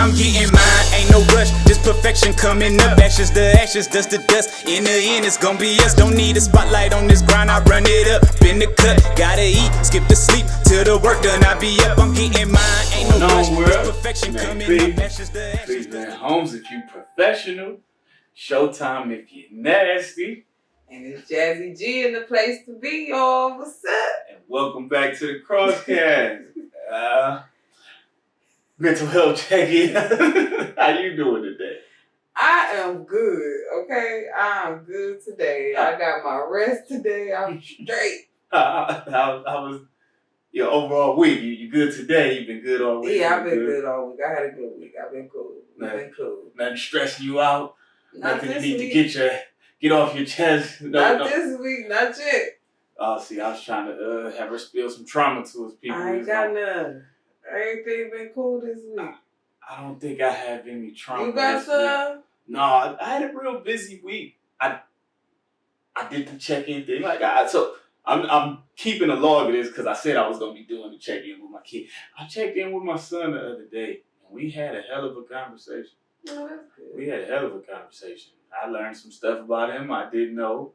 I'm getting mine, ain't no rush. This perfection coming up. Ashes to ashes, dust to dust. In the end, it's gonna be us. Don't need a spotlight on this grind. I run it up, been the cut. Gotta eat, skip the sleep till the work done. I be up. I'm getting mine, ain't no rush. This perfection coming up. Ashes to ashes. Holmes, if you professional. Showtime if you nasty. And it's Jazzy G in the place to be, y'all. What's up? And welcome back to the Crosscast. Mental health check-in. How you doing today? I am good, okay? I'm good today. I got my rest today. I'm straight. How was your overall week? You good today? You been good all week? Yeah, I've been good all week. I had a good week. I've been cool. Nothing stressing you out? Not Nothing this you need week. to get off your chest? Not this week, not yet. Oh, see, I was trying to have her spill some trauma to us people. I ain't got none. Everything been cool this week. I don't think I have any trauma. You got some? No, I had a real busy week. I did the check-in thing. So I'm keeping a log of this because I said I was gonna be doing the check-in with my kid. I checked in with my son the other day, and we had a hell of a conversation. Oh, that's good. We had a hell of a conversation. I learned some stuff about him I didn't know.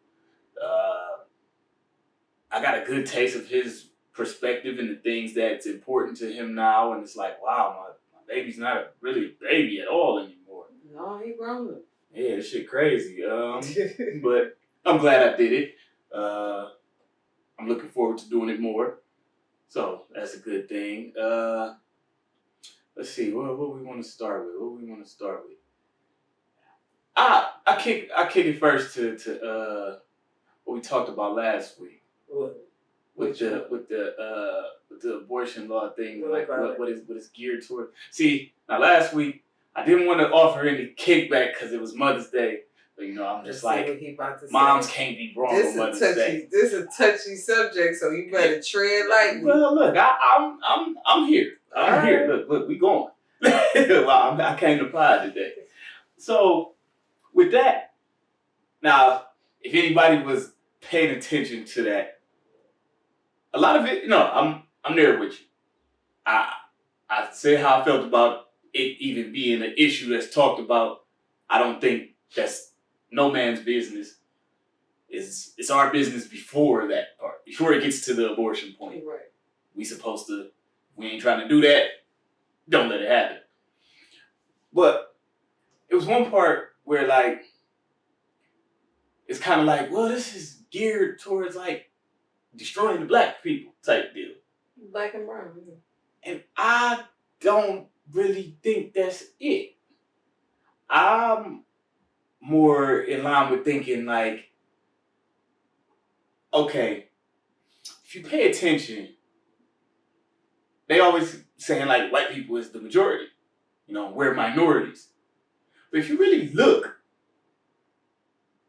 I got a good taste of his perspective and the things that's important to him now, and it's like, wow, my baby's not really a baby at all anymore. No, he grown up. Yeah, this shit crazy. But I'm glad I did it. I'm looking forward to doing it more. So that's a good thing. Let's see, what we want to start with? I kick it first to what we talked about last week. What? With the abortion law thing, what is geared toward. See, now last week I didn't want to offer any kickback because it was Mother's Day, but I'm just like, moms can't be wrong on Mother's Day. This is a touchy subject, so you better tread lightly. Well, look, I'm here. I'm here. Look, we going. Well, I came to Pride today. So with that, now if anybody was paying attention to that. A lot of it, I'm there with you. I said how I felt about it even being an issue that's talked about. I don't think that's no man's business. It's our business before that part, before it gets to the abortion point. Right. We ain't trying to do that. Don't let it happen. But it was one part where it's kind of like, well, this is geared towards destroying the black people type deal. Black and brown. And I don't really think that's it. I'm more in line with thinking okay, if you pay attention, they always saying white people is the majority. We're minorities. But if you really look,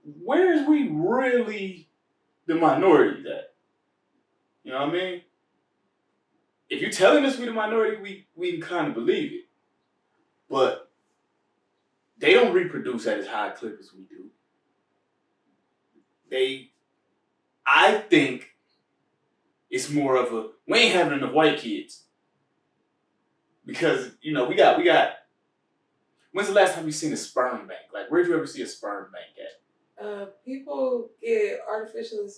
where's we really the minorities at? You know what I mean? If you're telling us we're the minority, we can kind of believe it. But they don't reproduce at as high a clip as we do. I think it's more of we ain't having enough white kids. Because, we got, when's the last time you seen a sperm bank? Where'd you ever see a sperm bank at? People get artificially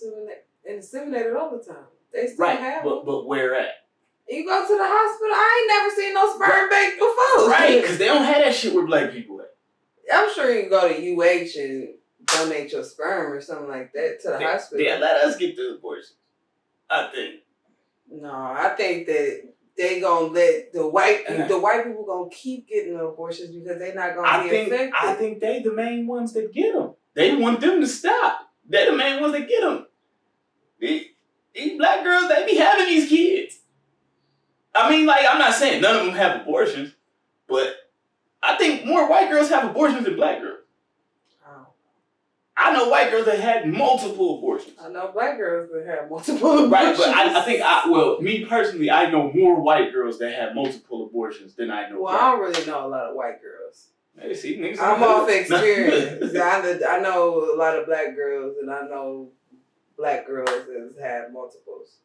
inseminated all the time. They still have them. But where at? You go to the hospital, I ain't never seen no sperm bank before. Right, because they don't have that shit where black people at. I'm sure you can go to UH and donate your sperm or something like that to the hospital. Yeah, let us get the abortion. I think. No, I think that they gonna let the white people gonna keep getting the abortions because they not gonna be affected. I think they the main ones that get them. They want them to stop. They're the main ones that get them. These black girls, they be having these kids. I mean, I'm not saying none of them have abortions, but I think more white girls have abortions than black girls. Oh. I know white girls that had multiple abortions. I know black girls that have multiple abortions. Right, but I think, me personally, I know more white girls that have multiple abortions than I know black. I don't really know a lot of white girls. Hey, see, niggas. I'm off experience. I know a lot of black girls, and I know black girls that have multiples.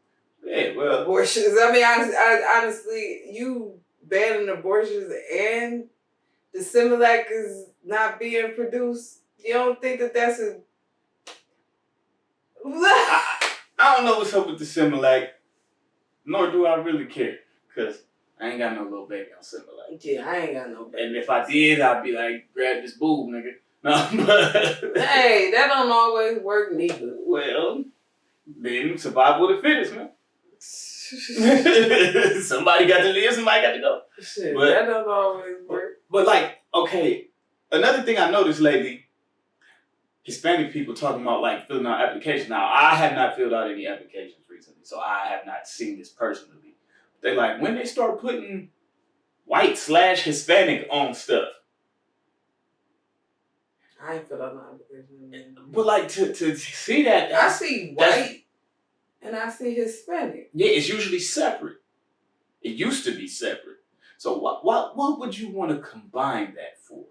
Yeah, abortions. I mean, I honestly, you banning abortions and the Similac is not being produced. You don't think that that's a... I don't know what's up with the Similac, nor do I really care, because I ain't got no little baby on Similac. Yeah, I ain't got no baby. And if I did, I'd be like, grab this boob, nigga. No, but... Hey, that don't always work neither. Well, then survival of the fittest, man. Somebody got to live, somebody got to go. Shit, but, that don't always work. But like, okay, another thing I noticed lately, Hispanic people talking about like filling out applications. Now, I have not filled out any applications recently, so I have not seen this personally. They like, when they start putting white/Hispanic on stuff. I ain't filled out no application. But like, to see that. I see white and I see Hispanic. Yeah, it's usually separate. It used to be separate. So what would you want to combine that for?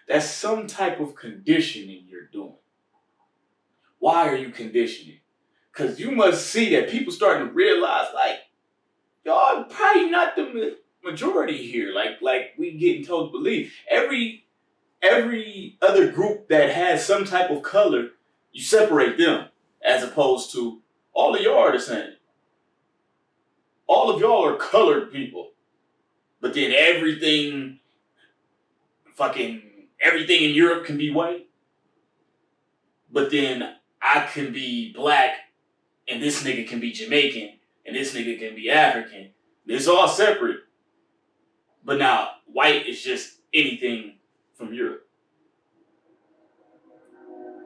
That's some type of conditioning you're doing. Why are you conditioning? Because you must see that people starting to realize, like, y'all probably not the majority here. Like we getting told to believe. Every other group that has some type of color, you separate them, as opposed to all of y'all are the same. All of y'all are colored people. But then everything in Europe can be white. But then I can be black, and this nigga can be Jamaican, and this nigga can be African. It's all separate. But now, white is just anything from Europe.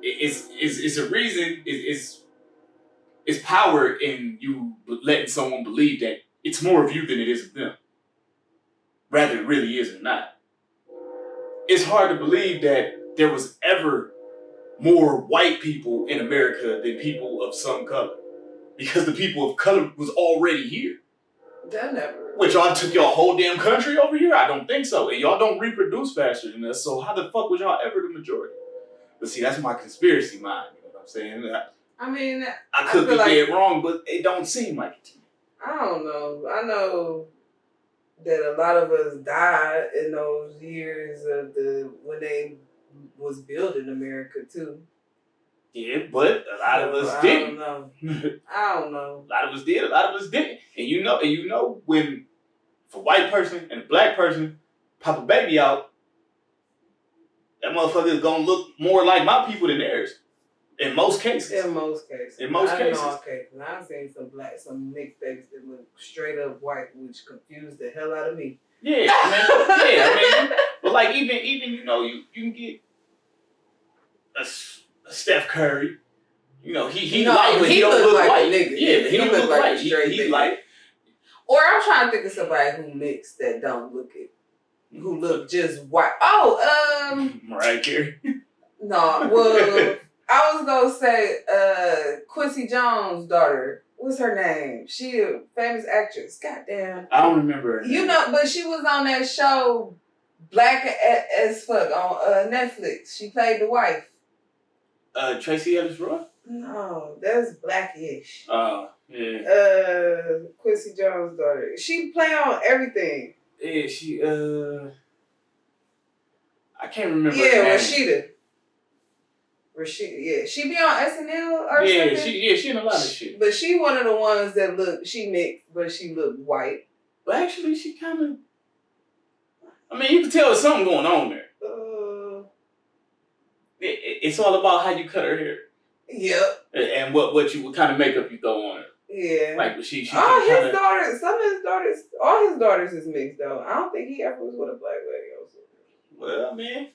It's a reason, it's power in you letting someone believe that it's more of you than it is of them. Rather it really is or not. It's hard to believe that there was ever more white people in America than people of some color. Because the people of color was already here. That never. Which y'all took your whole damn country over here? I don't think so. And y'all don't reproduce faster than us, so how the fuck was y'all ever the majority? But see, that's my conspiracy mind, you know what I'm saying? I mean, I could be dead wrong, but it don't seem like it to me. I don't know. I know that a lot of us died in those years of when they was building America too. Yeah, but a lot of us didn't. I don't know. A lot of us did. A lot of us didn't. And you know when, if a white person and a black person pop a baby out, that motherfucker is gonna look more like my people than theirs. In most cases. In most cases. I've seen some mixed babies that look straight up white, which confused the hell out of me. Yeah, I mean, but like even you can get a Steph Curry. You know, he light, but he don't look like white. Nigga. Yeah, he don't look like straight. He light. Or I'm trying to think of somebody who mixed that don't look it, who look just white. Oh, Mariah Carey. No, well, I was gonna say Quincy Jones' daughter. What's her name? She a famous actress. Goddamn. I don't remember her name. You know, but she was on that show Black as Fuck on Netflix. She played the wife. Tracy Ellis Roy? No, that's Blackish. Yeah. Quincy Jones' daughter. She play on everything. Yeah, she I can't remember. Yeah, Rashida. Yeah, she be on SNL or something. she in a lot of shit. But she one of the ones that she mixed, but she look white. But actually, she kind of. I mean, you can tell there's something going on there. It's all about how you cut her hair. Yep. And what kind of makeup you throw on her. Yeah. Like she. All his daughters, all his daughters is mixed though. I don't think he ever was with a black lady also. Well, man,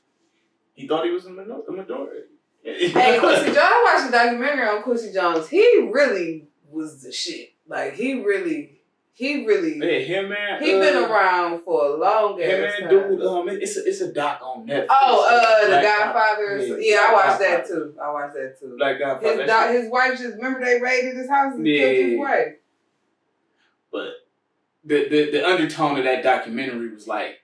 he thought he was a minority. Hey, Quincy Jones, I watched a documentary on Quincy Jones. He really was the shit. Like, he really. Yeah, him, man. He been around for a long ass time. Dude, it's a doc on Netflix. Oh, The Black Godfather. Yeah, I watched that too. Black Godfather. His wife just, remember they raided his house and killed his wife. But the undertone of that documentary was like,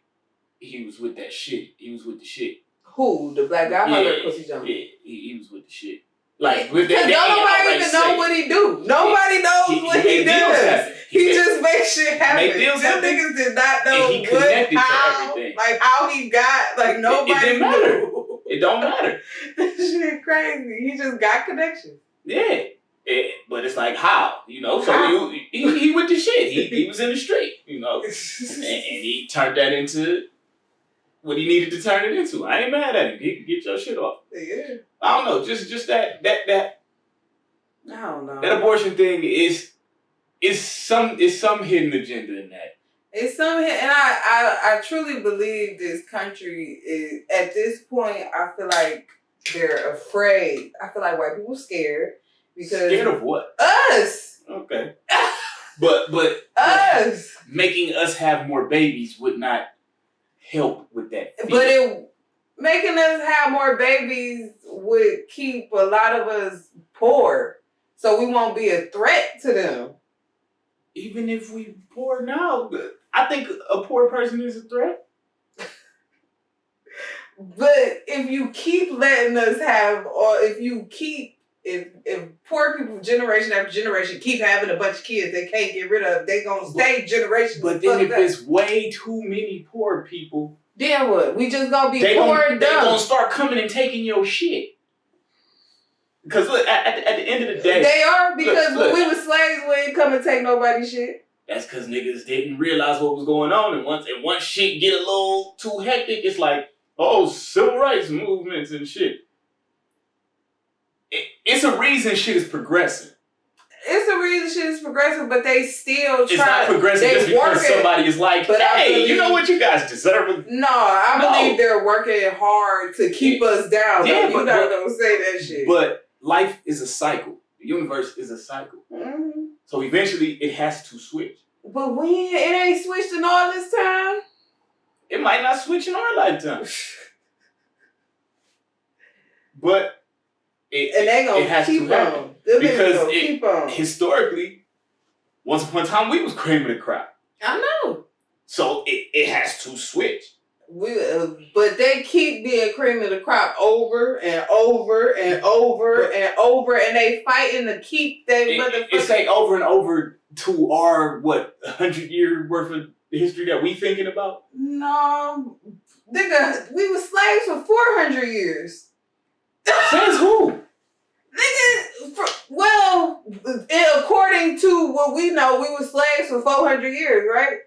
he was with that shit. He was with the shit. Who? The Black Godfather or Quincy Jones? Yeah, he was with the shit. Like, because nobody even know what he do. Nobody knows what he does. He just makes shit happen. Make deals Them happen. niggas did not know And he connected to how, everything. like how he got, like nobody it didn't matter. knew. It don't matter. This shit crazy. He just got connections. Yeah. But it's like, how? You know? So How? he with the shit. He was in the street, you know? And he turned that into what he needed to turn it into. I ain't mad at him. He can get your shit off. Yeah. I don't know. Just that I don't know. that abortion thing is some hidden agenda in that. It's something, and I truly believe this country is, at this point, I feel like they're afraid. I feel like white people scared because Scared of what? us. Okay. But Us. making us have more babies would not help with that fear. But making us have more babies would keep a lot of us poor, so we won't be a threat to them. Even if we poor now, I think a poor person is a threat. But if you keep letting us have, or if poor people generation after generation keep having a bunch of kids they can't get rid of, they gonna stay generations. But then if it's way too many poor people, then what? We just gonna be they poor and They dumb. gonna start coming and taking your shit. Because look, at the end of the day, They are, because look. when we were slaves, we ain't come and take nobody's shit. That's because niggas didn't realize what was going on, and once shit get a little too hectic, it's like, oh, civil rights movements and shit. It's a reason shit is progressing. It's a reason shit is progressive, but they still try. It's not progressive just because somebody is like, hey, you know what, you guys deserve. No, I believe they're working hard to keep us down. Yeah, You're not gonna say that shit. But life is a cycle. The universe is a cycle. Mm-hmm. So eventually it has to switch. But when it ain't switched in all this time, it might not switch in our lifetime. But and they gonna keep on. Because keep on. Historically, once upon a time we was cream of the crop. I know. So it has to switch. But they keep being cream of the crop over and over and over and over, and they fighting to keep that motherfucker. It's like over and over to our 100-year worth of history that we thinking about. No, nigga, we were slaves for 400 years. Says who? Nigga, well, according to what we know, we were slaves for 400 years, right?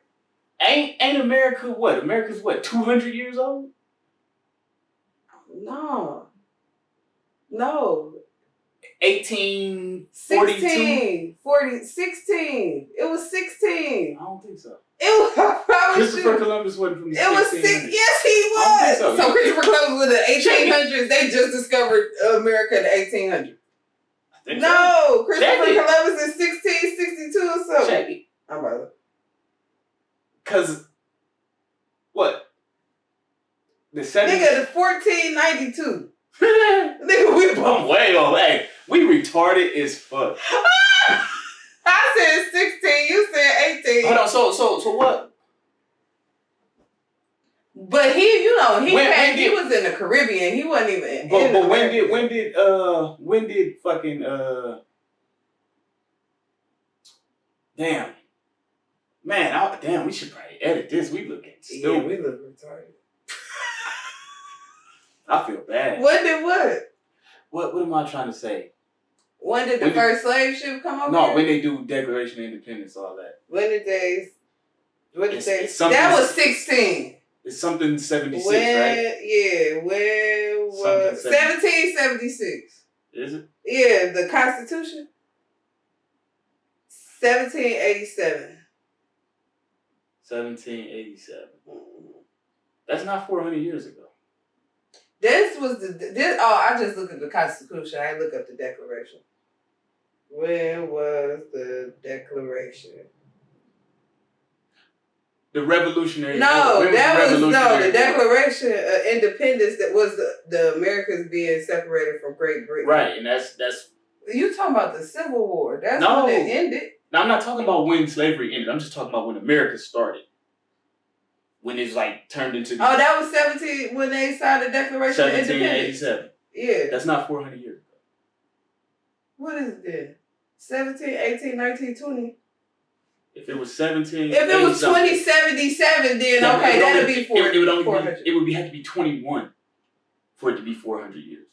Ain't America what? America's what, 200 years old? No. 1842? 16. It was 16. I don't think so. It was Christopher Columbus wasn't from the 1600s. It was 6. Yes, he was. I don't think so. So Christopher Columbus was in the 1800s. They just discovered America in the 1800s. I think No, so. Christopher Columbus in 1662 or something. Check it. I'm about to. Cause what? The 70s? Nigga, the 1492. Nigga, we both. Way away. We retarded as fuck. I said 16. You said 18. Hold on. So what? But he, you know, he When was in the Caribbean. He wasn't even. But when did fucking damn. Man, damn, we should probably edit this. We looking stupid. Yeah, we look retarded. I feel bad. When did what? What am I trying to say? When did the first slave ship come over? No, here? when they do Declaration of Independence, all that. When did they? It's That was 16. It's something 76, right? Yeah, when was 1776? Is it? Yeah, the Constitution. 1787. 1787. That's not 400 years ago. This was I just looked at the Constitution. I didn't look up the Declaration. When was the Declaration? The Revolutionary. The Declaration of Independence, that was the Americans being separated from Great Britain. Right, and that's. You talking about the Civil War? That's when it ended. Now, I'm not talking about when slavery ended. I'm just talking about when America started. When it's like turned into. Oh, that was 17 when they signed the Declaration of Independence. 1787. Yeah. That's not 400 years ago. What is it then? 17, 18, 19, 20. If it was 17, if it was 2077, then okay, that'd be 400. It would have to be 21 for it to be 400 years.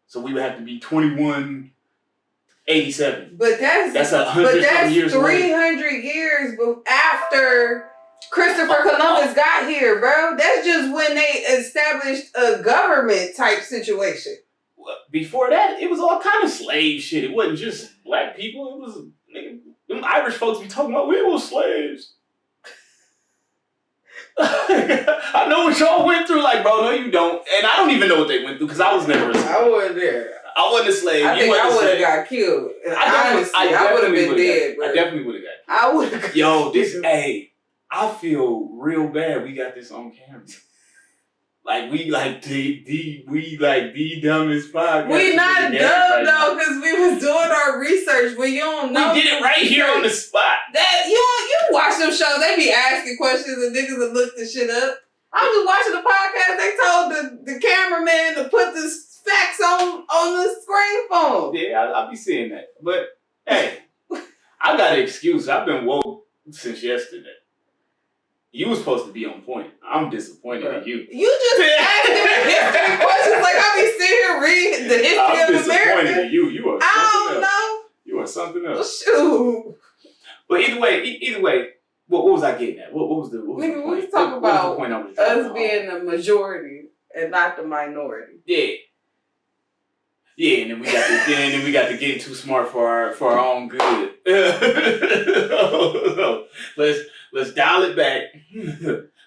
So we would have to be 2187. But that's 100 years 300 years after Christopher Columbus got here, bro. That's just when they established a government type situation. Before that, it was all kind of slave shit. It wasn't just black people. It was them Irish folks be talking about we were slaves. I know what y'all went through, like, bro. No, you don't. And I don't even know what they went through because I was never a slave. I wasn't there. I wasn't a slave. I think I would have got killed. Honestly, I would have been dead, bro. I definitely would have got killed. I would have. Yo, hey, I feel real bad. We got this on camera. Like we the dumbest podcast. We not dumb though, because we was doing our research. When you don't know, we did it right here on the spot. That you watch them shows, they be asking questions and niggas will look the shit up. I was watching the podcast. They told the cameraman to put the facts on the screen phone. Yeah, I'll be seeing that. But hey, I got an excuse. I've been woke since yesterday. You was supposed to be on point. I'm disappointed in you. You just asking me history questions like I be sitting here reading the history of America. I'm disappointed in you. You are something else. I don't know. You are something else. Shoot. But either way, what was I getting at? What was the point? We was talking about point I was us being the majority and not the minority. Yeah. Yeah, and then we got to get too smart for our own good. Let's dial it back.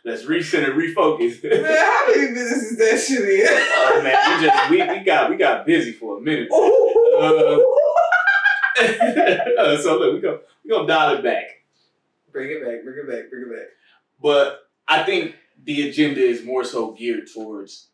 Let's recenter, refocus. Man, how many businesses that shit is? Oh man, we got busy for a minute. So look, we gonna dial it back. Bring it back. But I think the agenda is more so geared towards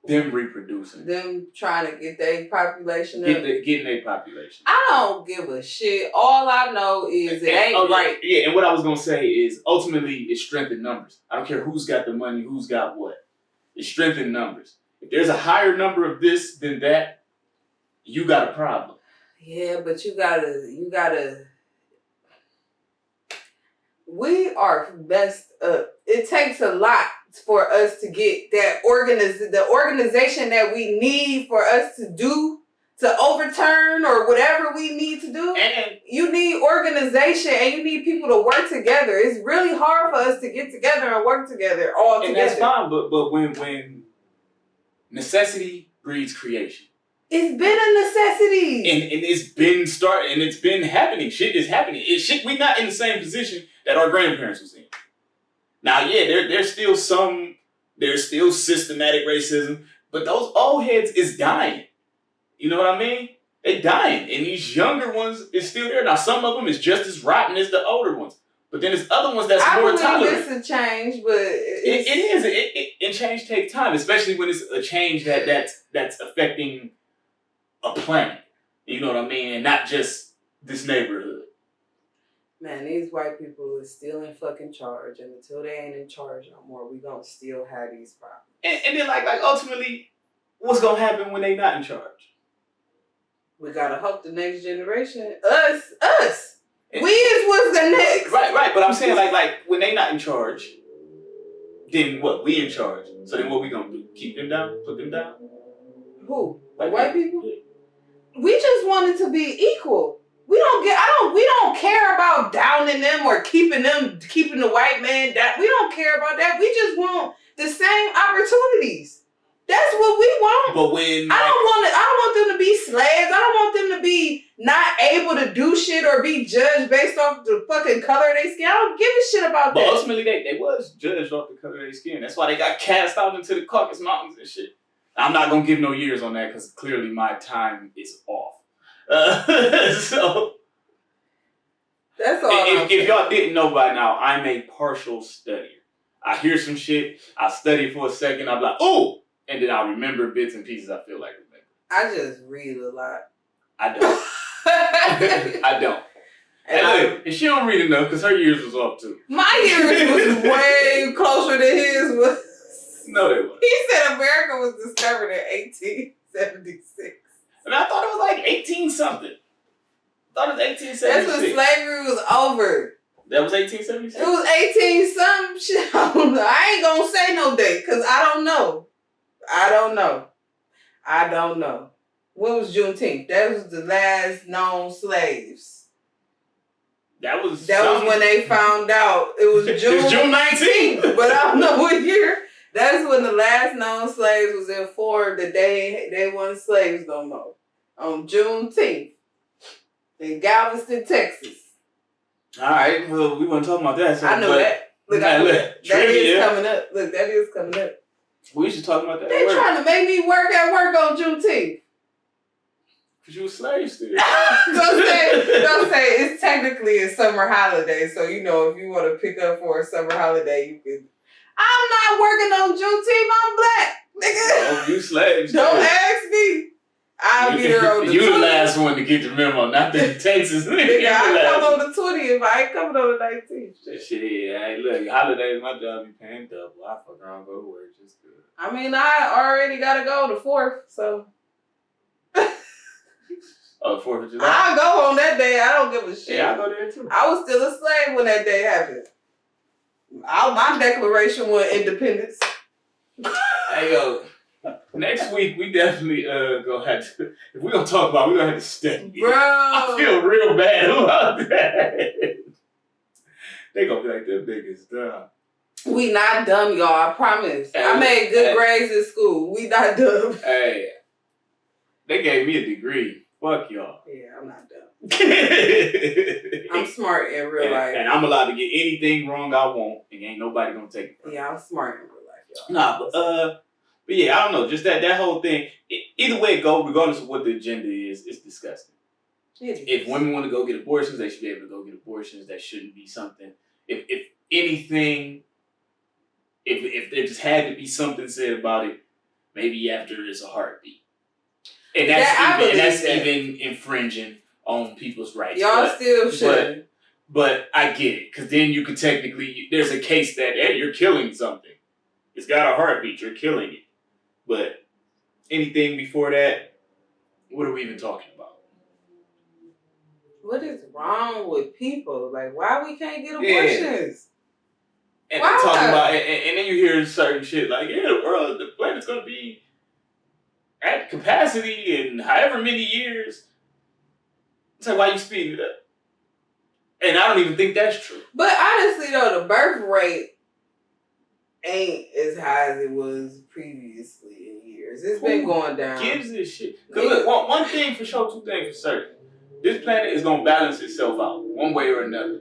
them reproducing. Them trying to get their population up. Getting their population. I don't give a shit. All I know is it ain't right. Yeah, and what I was going to say is ultimately it's strength in numbers. I don't care who's got the money, who's got what. It's strength in numbers. If there's a higher number of this than that, you got a problem. Yeah, but you gotta. We are messed up. It takes a lot for us to get that the organization that we need for us to overturn or whatever we need to do. And you need organization and you need people to work together. It's really hard for us to get together and work together all together. And that's fine, but when necessity breeds creation. It's been a necessity. And it's been starting and it's been happening. Shit is happening. We're not in the same position that our grandparents was in. Now, yeah, there's still systematic racism, but those old heads is dying. You know what I mean? They dying, and these younger ones is still there. Now, some of them is just as rotten as the older ones, but then there's other ones that's more tolerant. It's a change, but it is. And change takes time, especially when it's a change that's affecting a planet. You know what I mean? And not just this neighborhood. Man, these white people is still in fucking charge, and until they ain't in charge no more, we gonna still have these problems. And then like ultimately, what's gonna happen when they not in charge? We gotta hope the next generation, us, we is what's the next. Right. But I'm saying like when they not in charge, then what? We in charge. So then what we gonna do? Keep them down? Put them down? Who? Like white people? We just want it to be equal. We don't care about downing them or keeping the white man down. We don't care about that. We just want the same opportunities. That's what we want. But when I don't want them to be slaves. I don't want them to be not able to do shit or be judged based off the fucking color of their skin. I don't give a shit about that. But ultimately they was judged off the color of their skin. That's why they got cast out into the Caucasus Mountains and shit. I'm not gonna give no years on that because clearly my time is off. So that's all. If y'all didn't know by now, I'm a partial studier. I hear some shit, I study for a second, I'm like, oh, and then I'll remember bits and pieces I feel like remember. I just read a lot. I don't. I don't. And she don't read enough because her years was off too. My years was way closer than his was. No, they weren't. He said America was discovered in 1876. And I thought it was like 18 something. thought it was 1876. That's when slavery was over. That was 1876? It was 18 something shit. I ain't gonna say no date because I don't know. When was Juneteenth? That was the last known slaves. That was when they found out. It was June 19th, but I don't know what year. That's when the last known slaves was informed that they weren't slaves no more. On Juneteenth in Galveston, Texas. All right, well, we weren't talking about that. So, I know that. Look, I know that. That is coming up. Look, that is coming up. We should talk about that. They trying to make me work at work on Juneteenth. Because you a slave still. Don't say it's technically a summer holiday. So, you know, if you want to pick up for a summer holiday, you can. I'm not working on Juneteenth. I'm black, nigga. Oh, you slaves. Don't ask me. I'll be there on the 20th. You the last one to get the memo, not the Texas. Nigga, I'll come on the 20th. I ain't coming on the 19th. Shit, hey, look, holidays, my job be paying double. I fuck around, go to work, just good. I mean, I already got to go the 4th, so. Oh, 4th of July? I'll go on that day. I don't give a shit. Yeah, I'll go there too. I was still a slave when that day happened. My declaration was independence. Hey, yo. Next week, we definitely gonna have to, if we're gonna talk about it, we're gonna have to study. Bro. I feel real bad about that. They gonna be like, them niggas dumb. We not dumb, y'all, I promise. Hey, I made good grades in school. We not dumb. Hey, they gave me a degree. Fuck y'all. Yeah, I'm not dumb. I'm smart in real life. And I'm allowed to get anything wrong I want, and ain't nobody gonna take it from me. Yeah, I'm smart in real life, y'all. Nah, but yeah, I don't know. Just that whole thing. Either way it goes, regardless of what the agenda is, it's disgusting. If women want to go get abortions, they should be able to go get abortions. That shouldn't be something. If anything, if there just had to be something said about it, maybe after it's a heartbeat, and that's even infringing on people's rights. Y'all still should. But I get it, because then you could technically, there's a case that hey, you're killing something. It's got a heartbeat. You're killing it. But anything before that, what are we even talking about? What is wrong with people? Like, why we can't get abortions? And they talk about, and then you hear certain shit like, yeah, the planet's gonna be at capacity in however many years. It's like, why you speeding it up? And I don't even think that's true. But honestly, though, the birth rate ain't as high as it was previously in years. It's been going down. Gives this shit. Cause look, one thing for sure, two things for certain. This planet is gonna balance itself out one way or another.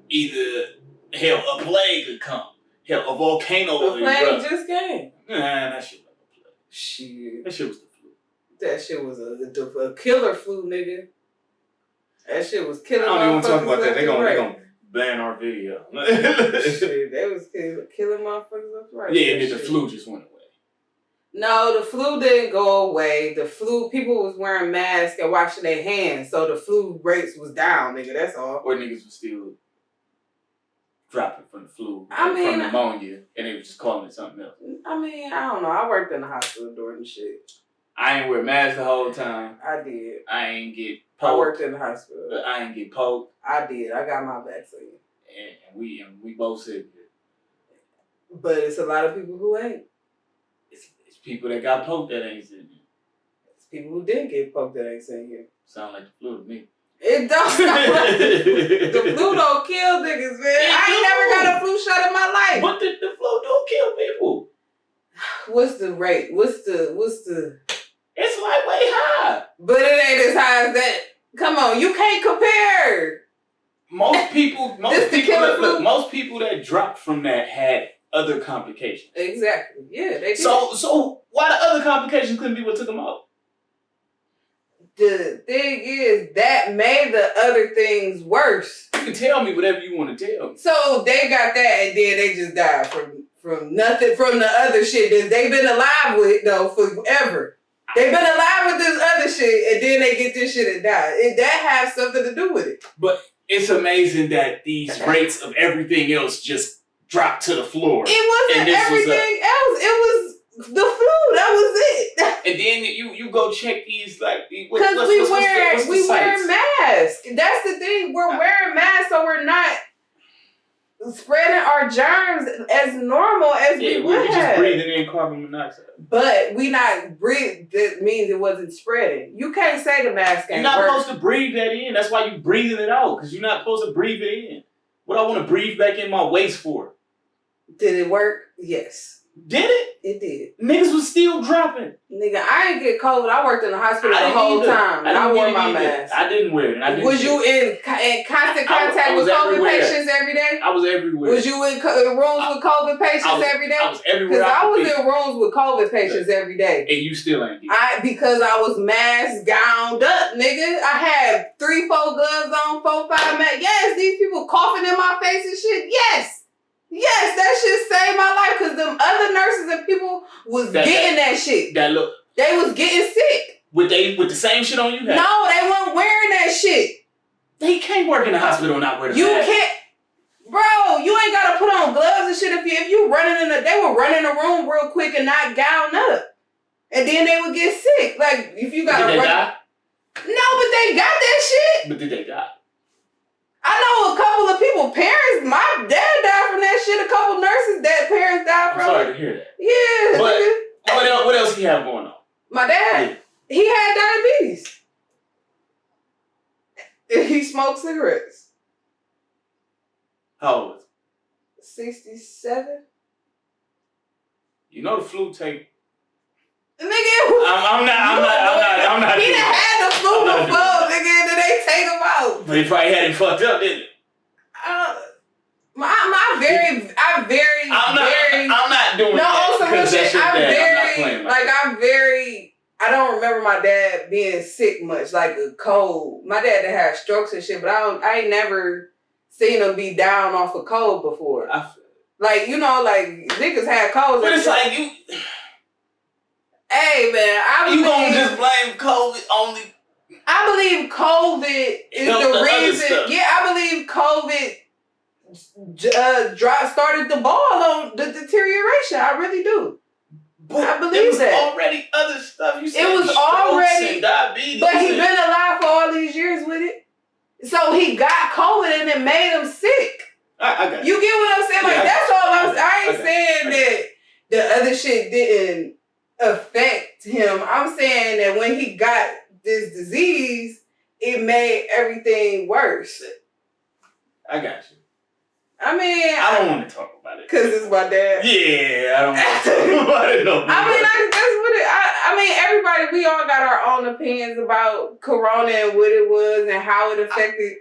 Either hell, a plague could come. Hell, a volcano will erupt. The plague just came. Nah, that shit was a plague. Shit. That shit was the flu. That shit was a killer flu, nigga. That shit was killing. I don't even want to talk about that. They gonna ban our video. Shit, they was killing motherfuckers up right. Yeah, and then the flu just went away. No, the flu didn't go away. The flu, people was wearing masks and washing their hands, so the flu rates was down, nigga. That's all. Or niggas was still dropping from the flu, from pneumonia, and they was just calling it something else. I mean, I don't know. I worked in the hospital during the shit. I ain't wear masks the whole time. I did. I ain't get poked. I worked in the hospital. But I ain't get poked. I did. I got my vaccine. And we both said it. But it's a lot of people who ain't. It's people that got poked that ain't sitting here. It's people who didn't get poked that ain't sitting here. Sound like the flu to me. It don't sound like the flu don't kill niggas, man. I ain't never got a flu shot in my life. But the flu don't kill people. What's the rate? What's the? It's like way high. But it ain't as high as that. Come on, you can't compare. Most people that dropped from that had other complications. Exactly. Yeah, they did. So why the other complications couldn't be what took them out? The thing is that made the other things worse. You can tell me whatever you want to tell me. So they got that and then they just died from nothing from the other shit that they've been alive with though forever. They've been alive with this other shit and then they get this shit and die. And that has something to do with it. But it's amazing that these rates of everything else just dropped to the floor. It wasn't everything else. It was the flu. That was it. And then you go check these like? Because we wear masks. That's the thing. We're wearing masks, so we're not spreading our germs as normal as we would we're have. just breathing in carbon monoxide. But we not breathe. That means it wasn't spreading. You can't say the mask ain't You're not work. supposed to breathe that in. That's why you breathing it out, because you're not supposed to breathe it in. What I want to breathe back in my waist for? Did it work? Yes. Did it? It did. Niggas was still dropping. Nigga, I ain't get COVID. I worked in the hospital the whole time. And I wore my mask. I didn't wear it. Was you in constant contact with COVID patients every day? I was everywhere. Was you in rooms with COVID patients every day? I was everywhere. Because I was in rooms with COVID patients every day. And you still ain't get it. Because I was masked, gowned up, nigga. I had 3-4 gloves on, 4-5 masks. Yes, these people coughing in my face and shit. Yes. Yes, that shit saved my life because them other nurses and people was getting that shit. That look. They was getting sick. With the same shit on you had? No, they weren't wearing that shit. They can't work in the hospital and not wear the mask. You can't. Bro, you ain't got to put on gloves and shit if you running they were running a room real quick and not gowned up. And then they would get sick. Like, if you got to run. Did they die? No, but they got that shit. But did they die? I know a couple of people, parents, my dad died from that shit. A couple nurses, parents died from it. I'm sorry to hear that. Yeah. But what else he have going on? My dad, he had diabetes. And he smoked cigarettes. How old was he? 67. You know the flu take. Nigga, I'm not. He done had the flu before, nigga, and then they take him out. But he probably had him fucked up, didn't he? I'm not doing that. No, on some shit. I don't remember my dad being sick much, like a cold. My dad had strokes and shit, but I ain't never seen him be down off a cold before. Like, you know, like niggas had colds. But it's like you. Hey man, you gonna just blame COVID only? I believe COVID is the reason. Yeah, I believe COVID started the ball on the deterioration. I really do. But I believe that. Already other stuff. You said it was already and diabetes. But he been alive for all these years with it. So he got COVID and it made him sick. I got you. Get what I'm saying? Like that's all I ain't saying that the other shit didn't affect him. I'm saying that when he got this disease, it made everything worse. I got you. I mean, I don't want to talk about it. Cause it's my dad. Yeah, I don't want to talk about it no more. I mean, that's what it. I mean, everybody. We all got our own opinions about Corona and what it was and how it affected.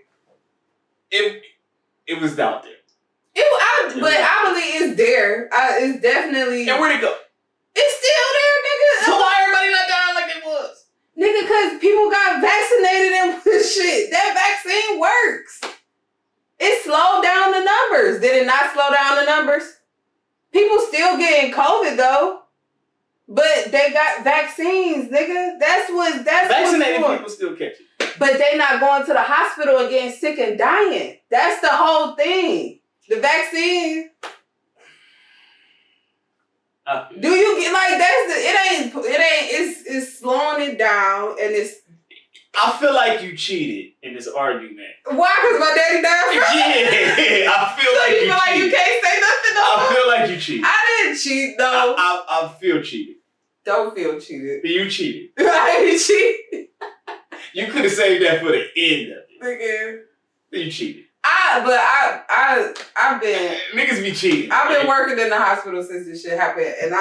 It was out there. But I believe it's there. It's definitely. And where'd it go? It's still there, nigga. So why everybody not dying like they was? Nigga, cause people got vaccinated and shit. That vaccine works. It slowed down the numbers. Did it not slow down the numbers? People still getting COVID though. But they got vaccines, nigga. That's vaccinated people still catch it. But they not going to the hospital and getting sick and dying. That's the whole thing. The vaccine. Do you get like it's slowing it down and it's. I feel like you cheated in this argument. Why? Because my daddy died from it? Yeah, I feel like you cheated. Like you can't say nothing no more? I feel like you cheated. I didn't cheat though. I feel cheated. Don't feel cheated. You cheated. I didn't cheat. You could have saved that for the end of it. Nigga. You cheated. I've been niggas be cheating. I've been working in the hospital since this shit happened, and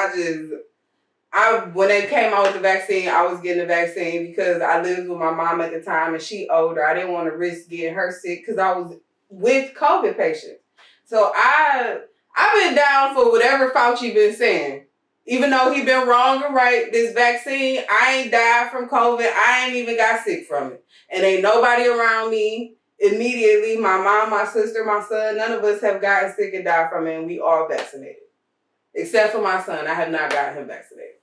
when they came out with the vaccine, I was getting the vaccine because I lived with my mom at the time, and she older. I didn't want to risk getting her sick because I was with COVID patients. So I've been down for whatever Fauci been saying. Even though he been wrong or right, this vaccine, I ain't died from COVID. I ain't even got sick from it. And ain't nobody around me. Immediately, my mom, my sister, my son, none of us have gotten sick and died from it, and we all vaccinated. Except for my son. I have not gotten him vaccinated.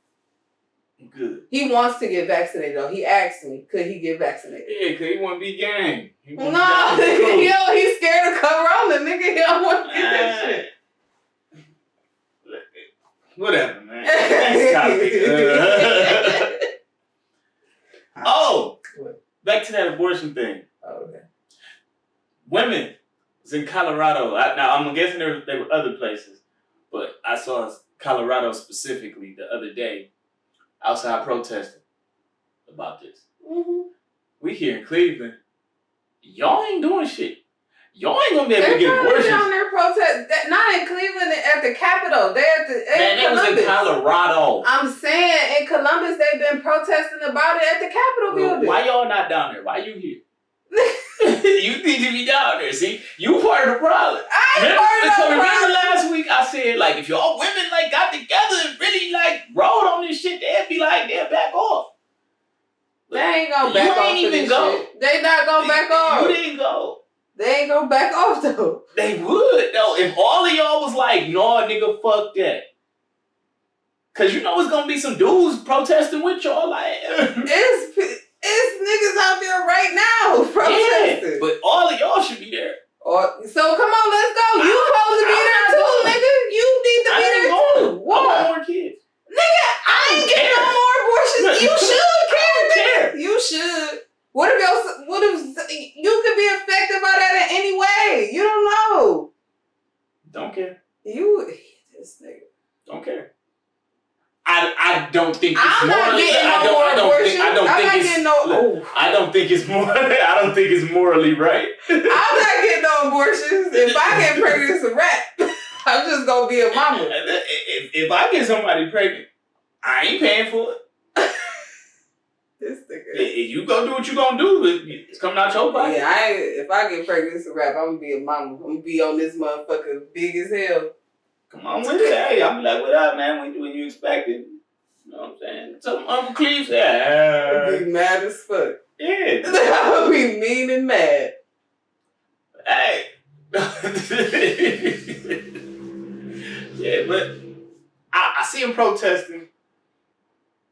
Good. He wants to get vaccinated, though. He asked me, could he get vaccinated? Yeah, because he want to be gang. No, he's scared of Corona, nigga. He don't want to get that shit. Whatever, man. Next topic. to that abortion thing. Oh, okay. Women was in Colorado. Now, I'm guessing there were other places, but I saw Colorado specifically the other day outside protesting about this. Mm-hmm. We here in Cleveland. Y'all ain't doing shit. Y'all ain't gonna be able to get They're abortions. down there protest. Not in Cleveland, at the Capitol. They at the Man, that was in Colorado. I'm saying in Columbus they've been protesting about it at the Capitol building. Why y'all not down there? Why you here? You need to be down there. See, you part of the problem. I ain't part of the problem. Remember last week I said like if y'all women like got together and really like rode on this shit, they'd back off. They ain't gonna back off. You ain't even go. Shit. They not gonna back off. You didn't go. They ain't gonna back off though. They would though. If all of y'all was like, no, nigga, fuck that. Cause you know it's gonna be some dudes protesting with y'all. Like, it's niggas out there right now protesting. Yeah, but all of y'all should be there. So come on, let's go. You supposed to be there too, nigga. You need to be there too. Why? I want more kids. Nigga, I ain't getting no more abortions. You should care, nigga. You should. What if you could be affected by that in any way? You don't know. Don't care. This nigga. Don't care. I don't think it's I'm more. not getting no more abortions. I don't think it's more. I don't think it's morally right. I'm not getting no abortions. If I get pregnant, it's a wrap. I'm just gonna be a mama. If I get somebody pregnant, I ain't paying for it. This nigga. If you go do what you gonna do, it's coming out your pocket. Yeah, if I get pregnant, it's a wrap. I'm gonna be a mama. I'm gonna be on this motherfucker big as hell. Come on with it. Hey, I'll be like, what up, man? When you expecting? You know what I'm saying? So Uncle Cleve said, I'll be mad as fuck. Yeah. I'll be mean and mad. Hey. Yeah, but I see him protesting.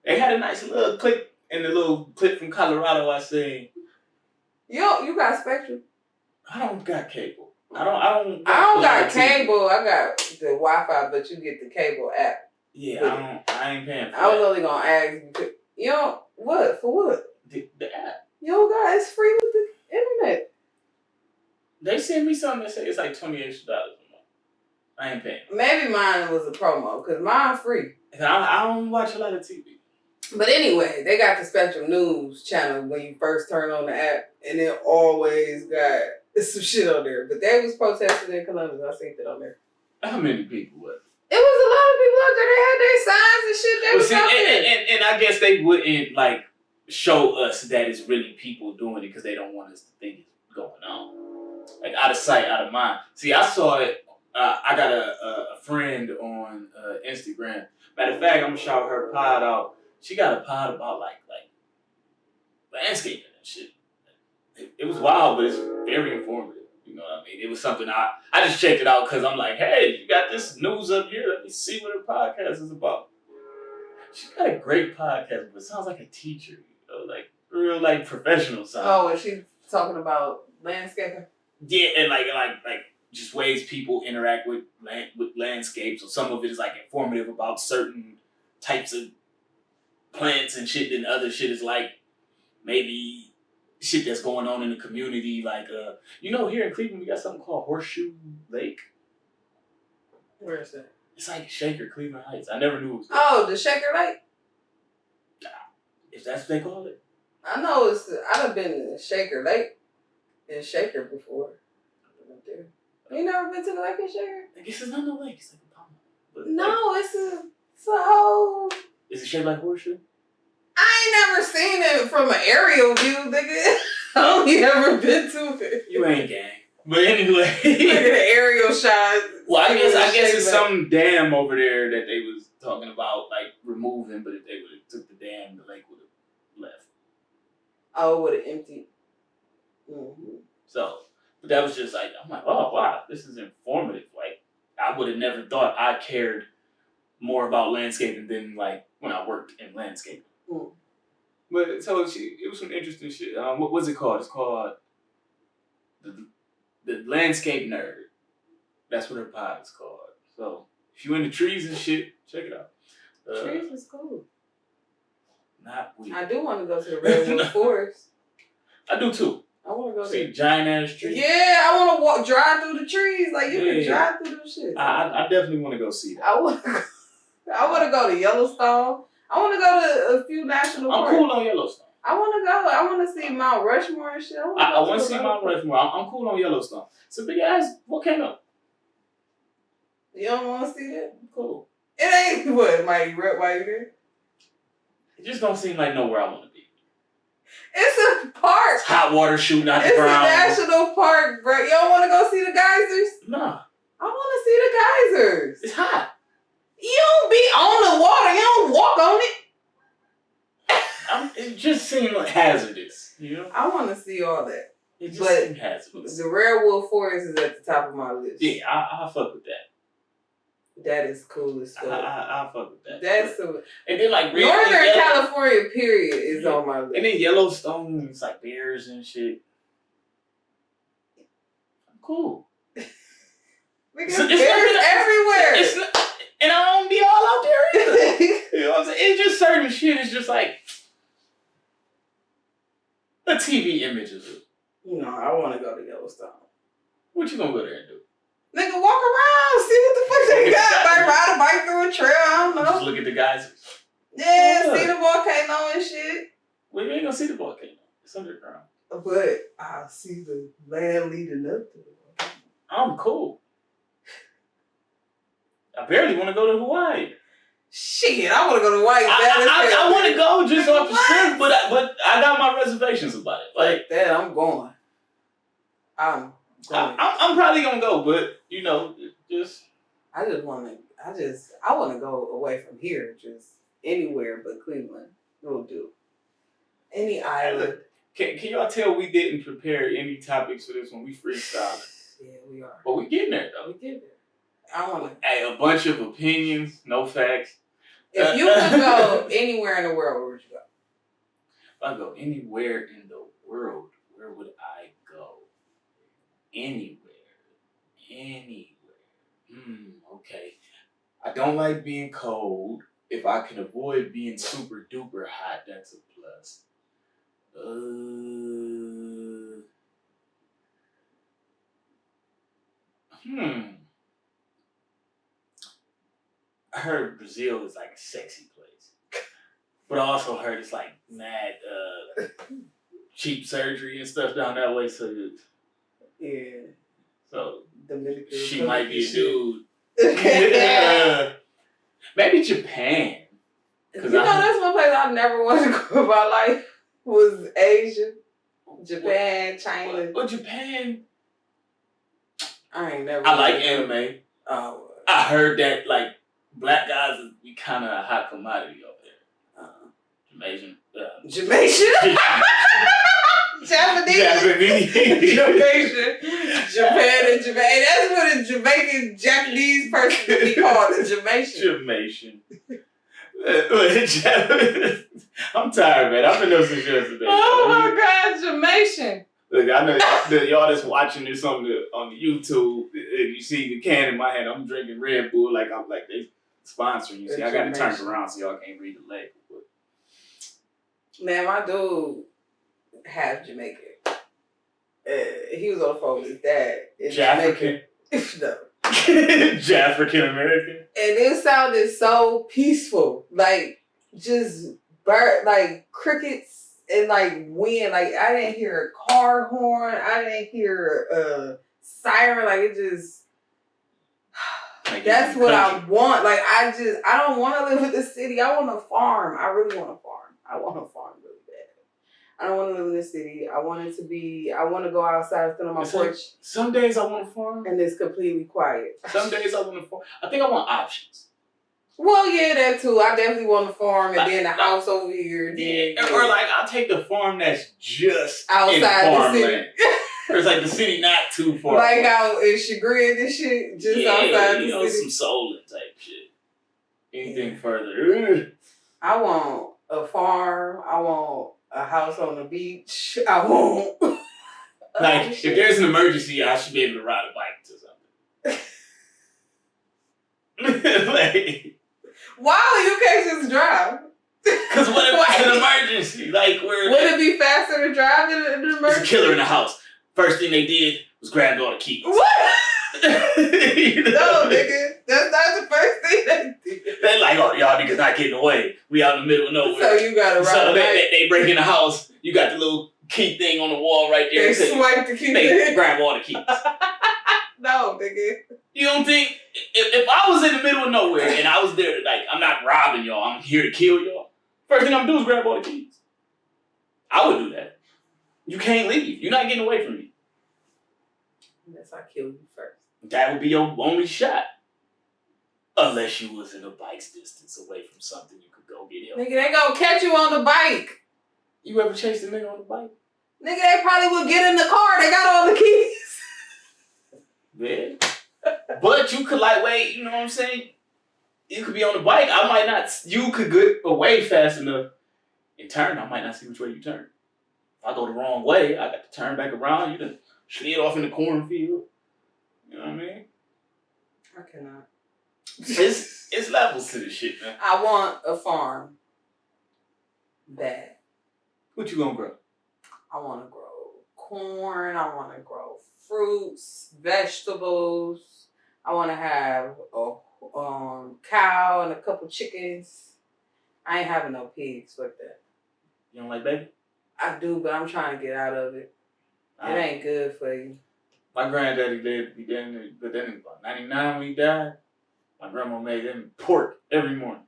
They had a nice little clip in the little clip from Colorado I seen. You got Spectrum? I don't got cable. I don't got cable. I got the Wi-Fi, but you get the cable app. Yeah, I ain't paying for I was only gonna ask you know what? For what? The app. Yo, guys, it's free with the internet. They sent me something that said it's like $20 extra a month. I ain't paying. Maybe mine was a promo, because mine free. I don't watch a lot of TV. But anyway, they got the Spectrum News channel when you first turn on the app, and it always got some shit on there. But they was protesting in Columbus. I seen it on there. How many people was? It was a lot of people out there. They had their signs and shit. They was out there. And I guess they wouldn't like show us that it's really people doing it because they don't want us to think it's going on. Like out of sight, out of mind. See, I saw it. I got a friend on Instagram. Matter of fact, I'm gonna shout her pod out. She got a pod about like landscaping and shit. It was wild, but it's very informative. You know what I mean? It was something I just checked it out because I'm like, hey, you got this news up here. Let me see what her podcast is about. She got a great podcast, but it sounds like a teacher. You know, like real like professional sound. Oh, and she's talking about landscaping. Yeah, and like just ways people interact with landscapes. So some of it is like informative about certain types of plants and shit. Then other shit is like maybe shit that's going on in the community. Like you know, here in Cleveland we got something called Horseshoe Lake. Where is that? It's like Shaker, Cleveland Heights. I never knew it was there. Oh, the Shaker Lake? If that's what they call it. I know I've been in Shaker Lake in Shaker before. You never been to the lake in Shaker? I guess it's not no lake. It's like a pond. But no, it's a whole. Is it shaped like horseshoe? I ain't never seen it from an aerial view, nigga. I only ever been to it. You ain't gang. But anyway. Look at the aerial shot. Well, I guess it's some dam over there that they was talking about like removing, but if they would have took the dam, the lake would have left. Oh, would have emptied. Mm-hmm. So, but that was just like, I'm like, oh wow, this is informative. Like, I would have never thought I cared more about landscaping than like when I worked in landscaping. Mm. But so it was some interesting shit. What was it called? It's called the Landscape Nerd. That's what her pod is called. So if you into trees and shit, check it out. Trees is cool. Not weird. I do want to go to the Redwood Forest. I do too. I want to go See there. giant ass trees. Yeah, I want to drive through the trees. Like you can drive through them shit. I definitely want to go see that. I want to go to Yellowstone. I want to go to a few national parks. I'm cool on Yellowstone. I want to go. I want to see Mount Rushmore and shit. I want to see Mount Rushmore. I'm cool on Yellowstone. It's a big ass volcano. You don't want to see that? I'm cool. It ain't what, Mike. Why you there? It just don't seem like nowhere I want to be. It's a park. It's hot water shooting out the It's ground. a national park, bro. You don't want to go see the geysers? Nah. I want to see the geysers. It's hot. You don't be on the water. You don't walk on it. It just seemed like hazardous, you know? I want to see all that. It just But seemed hazardous. the redwood forest is at the top of my list. Yeah, I'll fuck with that. That is cool as fuck. I'll fuck with that. That's and then like Northern California period is on my list. And then Yellowstone, it's like bears and shit. Cool. Because bears everywhere. And I don't be all out there either. You know what I'm saying? It's just certain shit. It's just like a TV image of it. No, I want to go to Yellowstone. What you gonna go there and do? Nigga, walk around, see what the fuck they got. Like ride a bike through a trail, I don't know. Just look at the guys. Yeah, see the volcano and shit. Well, you ain't gonna see the volcano. It's underground. But I see the land leading up to it. I'm cool. I barely want to go to Hawaii. Shit, I want to go to Hawaii. I want to go just off the strip, but I got my reservations about it. Like that, I'm going. I'm probably gonna go, but you know, just I want to go away from here, just anywhere but Cleveland will do. Any island. Can y'all tell we didn't prepare any topics for this when we freestyling? Yeah, we are. But we getting there though. We get there. I want to. Hey, a bunch of opinions, no facts. If you could go anywhere in the world, where would you go? If I go anywhere in the world, where would I go? Anywhere. Okay. I don't like being cold. If I can avoid being super duper hot, that's a plus. I heard Brazil is like a sexy place. But I also heard it's like mad cheap surgery and stuff down that way, so yeah. So Dominican she might be a Republic dude. Maybe Japan. You know, that's one place I never wanted to go in my life was Asia. Japan, China. Well, Japan. I ain't never. I like anime. Oh. I heard that like black guys be kind of a hot commodity over there. Jamaican. Jamaican? Japanese. Jamaican. Japan and Jamaican. That's what a Jamaican Japanese person would be called, a Jamaican. I'm tired, man. I've been there since yesterday. Oh my God, Jamaican. Look, I know y'all that's watching this on the YouTube. If you see the can in my hand, I'm drinking Red Bull like they sponsoring you. See, I got to turn it around so y'all can't read the label. But. Man, my dude half Jamaican. He was on the phone with his dad. Jafrican? No. Jafrican American? And it sounded so peaceful. Like, just like crickets and like wind. Like, I didn't hear a car horn. I didn't hear a siren. Like, it just... Like that's what I want. Like, I don't want to live in the city. I want a farm. I really want a farm. I want a farm really bad. I don't want to live in the city. I want to go outside and sit on my porch. Some days I want a farm. And it's completely quiet. Some days I want a farm. I think I want options. Well, yeah, that too. I definitely want a farm and then a house over here. Yeah. Or like, I'll take the farm that's just outside the city. Or it's like the city not too far. Like out in Chagrin and shit, just outside the city. Some solar type shit. Anything further. I want a farm. I want a house on the beach. I want... Like, if there's an emergency, I should be able to ride a bike to something. Like... Wow, you can't just drive. Because what if it's an emergency? Like, where... Would it be faster to drive in an emergency? There's a killer in the house. First thing they did was grab all the keys. What? You know? No, nigga. That's not the first thing they did. They're like, oh, y'all niggas not getting away. We out in the middle of nowhere. So you gotta ride. So they break in the house. You got the little key thing on the wall right there. They swipe the key. They grab all the keys. No, nigga. You don't think if I was in the middle of nowhere and I was there to like, I'm not robbing y'all, I'm here to kill y'all. First thing I'm gonna do is grab all the keys. I would do that. You can't leave. You're not getting away from me. Unless I kill you first. That would be your only shot. Unless you was in a bike's distance away from something you could go get help. Nigga, they gonna catch you on the bike. You ever chased a nigga on the bike? Nigga, they probably would get in the car. They got all the keys. Yeah. But you could lightweight, you know what I'm saying? You could be on the bike. I might not. You could get away fast enough and turn. I might not see which way you turn. If I go the wrong way, I got to turn back around. You done slid off in the cornfield. You know what I mean? I cannot. It's levels to this shit, man. I want a farm. Bad. What you gonna grow? I want to grow corn. I want to grow fruits, vegetables. I want to have a cow and a couple chickens. I ain't having no pigs with that. You don't like baby? I do, but I'm trying to get out of it. It ain't good for you. My granddaddy lived to be dead, but then in about 99 when he died, my grandma made him pork every morning.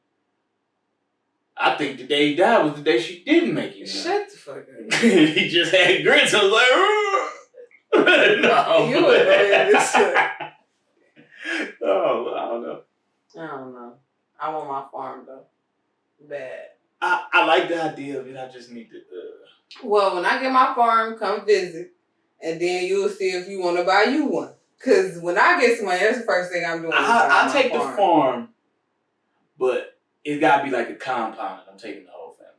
I think the day he died was the day she didn't make him. Shut the fuck up. He just had grits. I was like, no. You would believe this shit. Oh, I don't know. I don't know. I want my farm though. Bad. I like the idea of it. I just need to. Well, when I get my farm, come visit, and then you'll see if you want to buy you one. Cause when I get some money, that's the first thing I'm doing. I'll take the farm, but it's gotta be like a compound. I'm taking the whole family.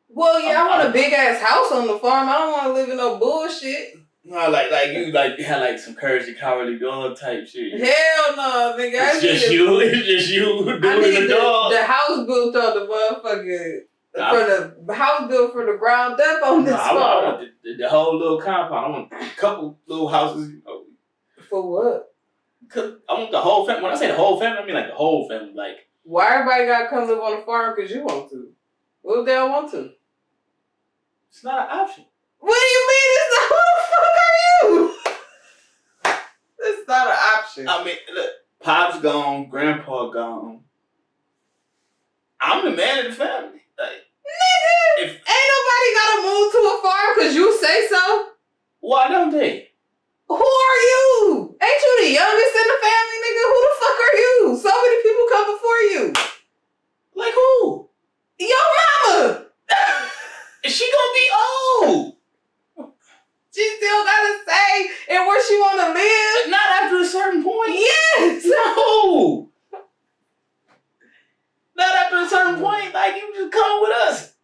Well, yeah, I want a big ass house on the farm. I don't want to live in no bullshit. No, like you had like some Courage the Cowardly Dog type shit. Hell no, nigga. It's just you. It's just you doing the dog. The house built on the motherfucker. For the house built from the ground up on this farm. I want the whole little compound. I want a couple little houses. You know. For what? Cause I want the whole family. When I say the whole family, I mean like the whole family. Like, why everybody gotta come live on the farm because you want to? What if they don't want to? It's not an option. What do you mean it's not? Who the fuck are you? It's not an option. I mean, look, Pop's gone, Grandpa gone. I'm the man of the family. Like, nigga, ain't nobody gotta move to a farm because you say so. Why don't they? Who are you? Ain't you the youngest in the family, nigga? Who the fuck are you? So many people come before you. Like who? Your mama. Is she gonna be old? She still gotta say and where she wanna live. Not after a certain point. Yes. No. Not after a certain point. Like, you just come with us.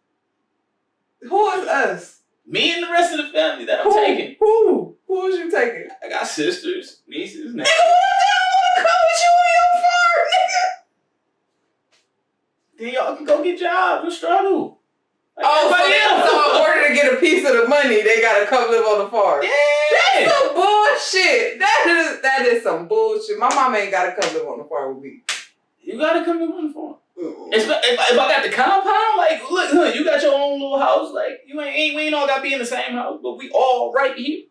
Who is us? Me and the rest of the family that I'm taking. Who? Who is you taking? I got sisters, nieces, nephews. Nigga, what if they don't wanna come with you on your farm, nigga? Then y'all can go get jobs and struggle. Like so in order to get a piece of the money, they gotta come live on the farm. Yeah. That's some bullshit. That is some bullshit. My mama ain't gotta come live on the farm with me. You gotta come live on the farm. If I got the compound, like, look, you got your own little house. Like, we ain't all gotta be in the same house, but we all right here.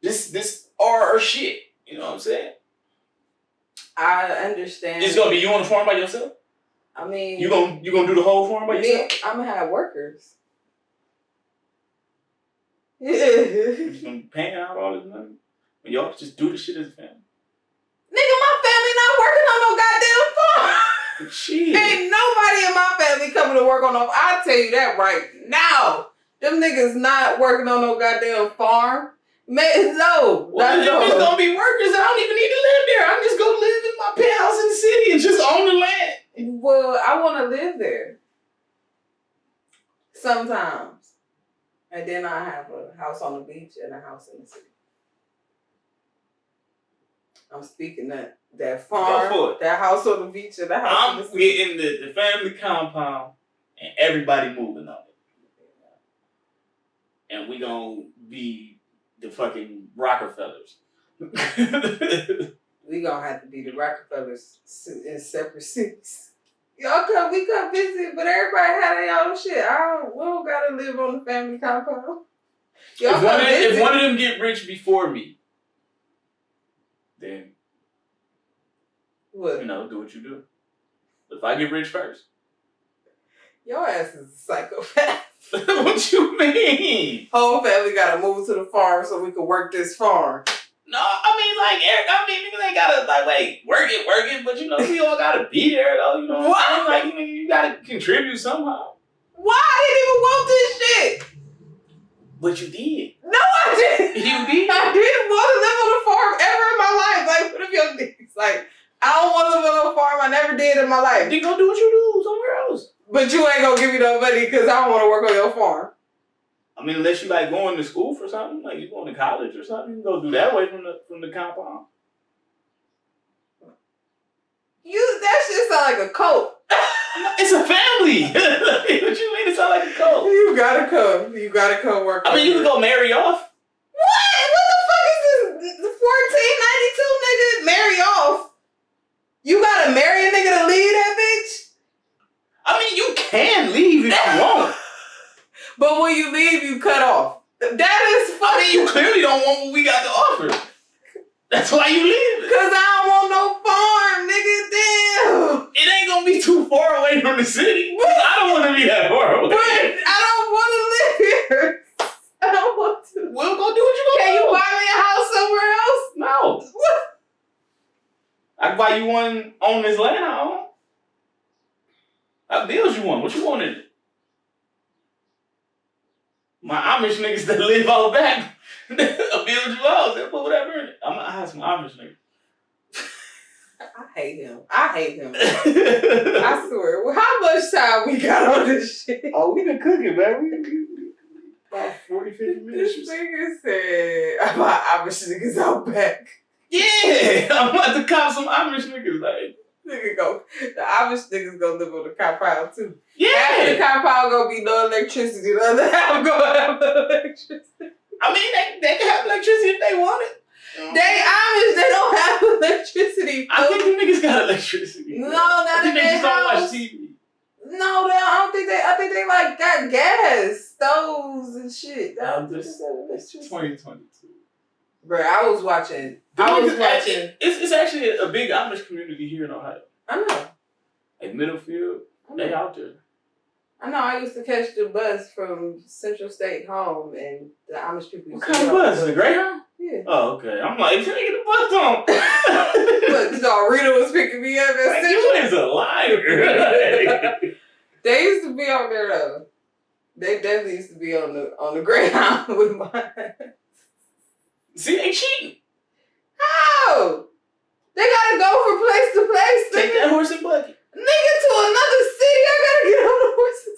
This our shit. You know what I'm saying? I understand. It's gonna be you on the farm by yourself. I mean, you gonna do the whole farm by yourself? I'm gonna have workers. You just gonna pay out all this money? When y'all just do the shit as a family. Nigga, my family not working on no goddamn farm. Shit. Ain't nobody in my family coming to work on no. I'll tell you that right now. Them niggas not working on no goddamn farm. Man, no. Well, if it's gonna be workers, I don't even need to live there. I'm just gonna live in my penthouse in the city and just own the land. Well, I want to live there. Sometimes. And then I have a house on the beach and a house in the city. I'm speaking that farm, Go for it. that house on the beach, and that house I'm on the sea. getting the family compound and everybody moving on it. And we gonna be the fucking Rockefellers. We gonna have to be the Rockefellers in separate cities. Y'all come, we come visit, but everybody had their own shit. We don't gotta live on the family compound. Y'all if one of them get rich before me, then what? You know, do what you do. If I get rich first. Your ass is a psychopath. What you mean? Whole family gotta move to the farm so we can work this farm. No, niggas ain't gotta work it, but you know, we all gotta be there though, you know what I'm saying? You gotta contribute somehow. Why? I didn't even want this shit. But you did. No, I didn't. You did? I didn't want to live on a farm ever in my life. Like, what if your niggas, I don't want to live on a farm. I never did in my life. Then go do what you do somewhere else. But you ain't gonna give me no money because I don't want to work on your farm. I mean, unless you going to school for something, like you going to college or something, you can go do that way from the compound. That shit sound like a cult. It's a family. What you mean it sound like a cult? You gotta come. You gotta come work. I mean, you can go marry off. What the fuck is this? 1492 nigga marry off. You gotta marry a nigga to leave that bitch? I mean, you can leave if you want. But when you leave, you cut off. That is funny. I mean, you clearly don't want what we got to offer. That's why you leave. Because I don't want no farm, nigga. Damn. It ain't going to be too far away from the city. I don't want to be that far away. But I don't want to live here. I don't want to. We'll go do what you gonna do. Can you buy me a house somewhere else? No. What? I can buy you one on this land I own. I build you one. What you want in it? My Amish niggas that live out back, I'll build you house. They'll put whatever in it. I'm gonna ask some Amish niggas. I hate him. I swear. Well, how much time we got on this shit? Oh, we been cooking, man. We about 40, 50 minutes. This nigga said about Amish niggas out back. Yeah, I'm about to cop some Amish niggas. Like, The Amish niggas gonna live on the compound too. yeah. Half the compound gonna be no electricity, the other half gonna have electricity. I mean, they can have electricity if they want it. They Amish, they don't have electricity. I think you niggas got electricity. No, not in they their just don't watch house. TV. No, I think they got gas, stoves and shit. It's 2022. Bro, I was watching. It's actually a big Amish community here in Ohio. I know. Like Middlefield, they out there. I know. I used to catch the bus from Central State home, and the Amish people. What kind of bus? The Greyhound? Yeah. Oh, okay. I'm like, can I get the bus on? Look, you know, Rita was picking me up at Central. You is a liar. They used to be on there though. They definitely used to be on the Greyhound with mine. See, they cheating. How? They gotta go from place to place. Take that horse and buggy. Nigga, to another city, I gotta get on the horse and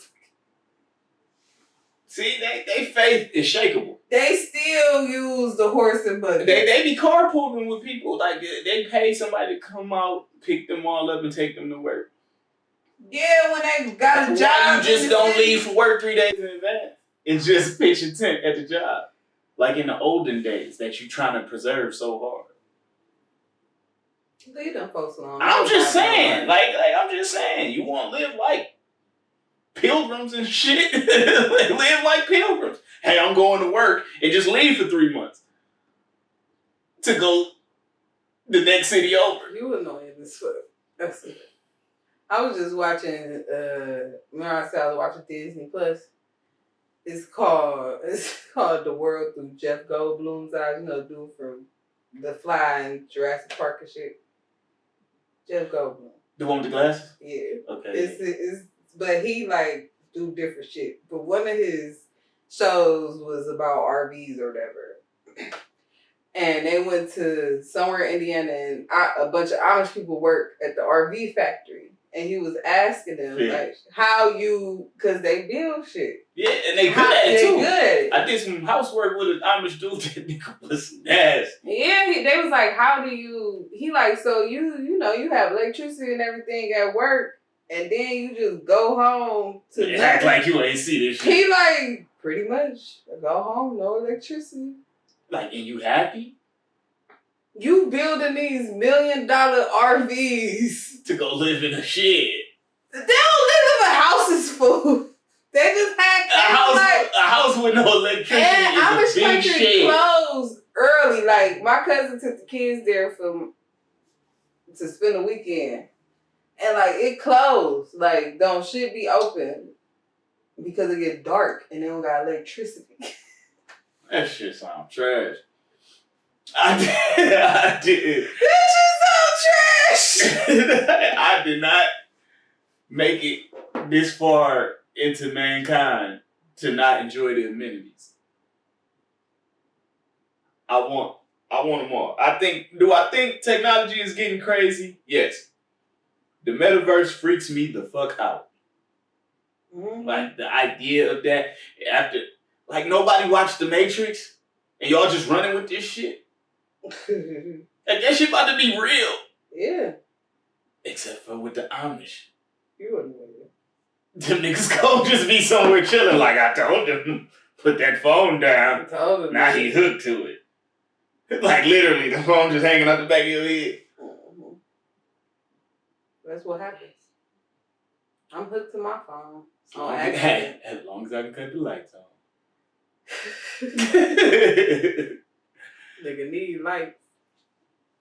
See, they faith is shakeable. They still use the horse and buggy. They be carpooling with people. Like, they pay somebody to come out, pick them all up, and take them to work. Yeah, when they got a job. Why you just don't city. leave for work 3 days in advance and just pitch a tent at the job? Like in the olden days that you trying to preserve so hard. Leave them folks alone. I'm just saying. I'm just saying. You want to live like pilgrims and shit? Live like pilgrims. Hey, I'm going to work and just leave for 3 months to go the next city over. You annoying as fuck. That's it. I was just watching, remember I said I was watching Disney Plus? It's called The World Through Jeff Goldblum's eyes. You know, dude from The Fly and Jurassic Park and shit. Jeff Goldblum. The one with the glasses? Yeah. Okay. It's but he do different shit. But one of his shows was about RVs or whatever. And they went to somewhere in Indiana and a bunch of Amish people work at the RV factory. and he was asking them Yeah. like how cause they build shit. Yeah, and they good at it too. They good at it. I did some housework with an Amish dude. That nigga was nasty. Yeah, they was like, how do you? He like, so you know you have electricity and everything at work, and then you just go home to Act like you ain't see this shit. He like pretty much go home, no electricity. Like, and you happy? You building these $1 million RVs To go live in a shed. They don't live in houses full. They just had a house with no electricity and is a big country shed. closed early. Like my cousin took the kids there to spend the weekend, and like it closed. Like don't shit be open because it get dark and they don't got electricity. That shit sound trash. I did. That shit so trash. I did not make it this far into mankind to not enjoy the amenities. I want them all. Do I think technology is getting crazy? Yes. The metaverse freaks me the fuck out. Mm-hmm. Like the idea of that after, like nobody watched The Matrix and y'all just running with this shit. Like that shit about to be real. Yeah. Except for with the Amish. You wouldn't with it. Them niggas gon' just be somewhere chilling like I told them. Put that phone down. Now he hooked to it. Like literally, the phone just hanging out the back of your head. Mm-hmm. That's what happens. I'm hooked to my phone. As long as I can cut the lights on. Nigga need lights.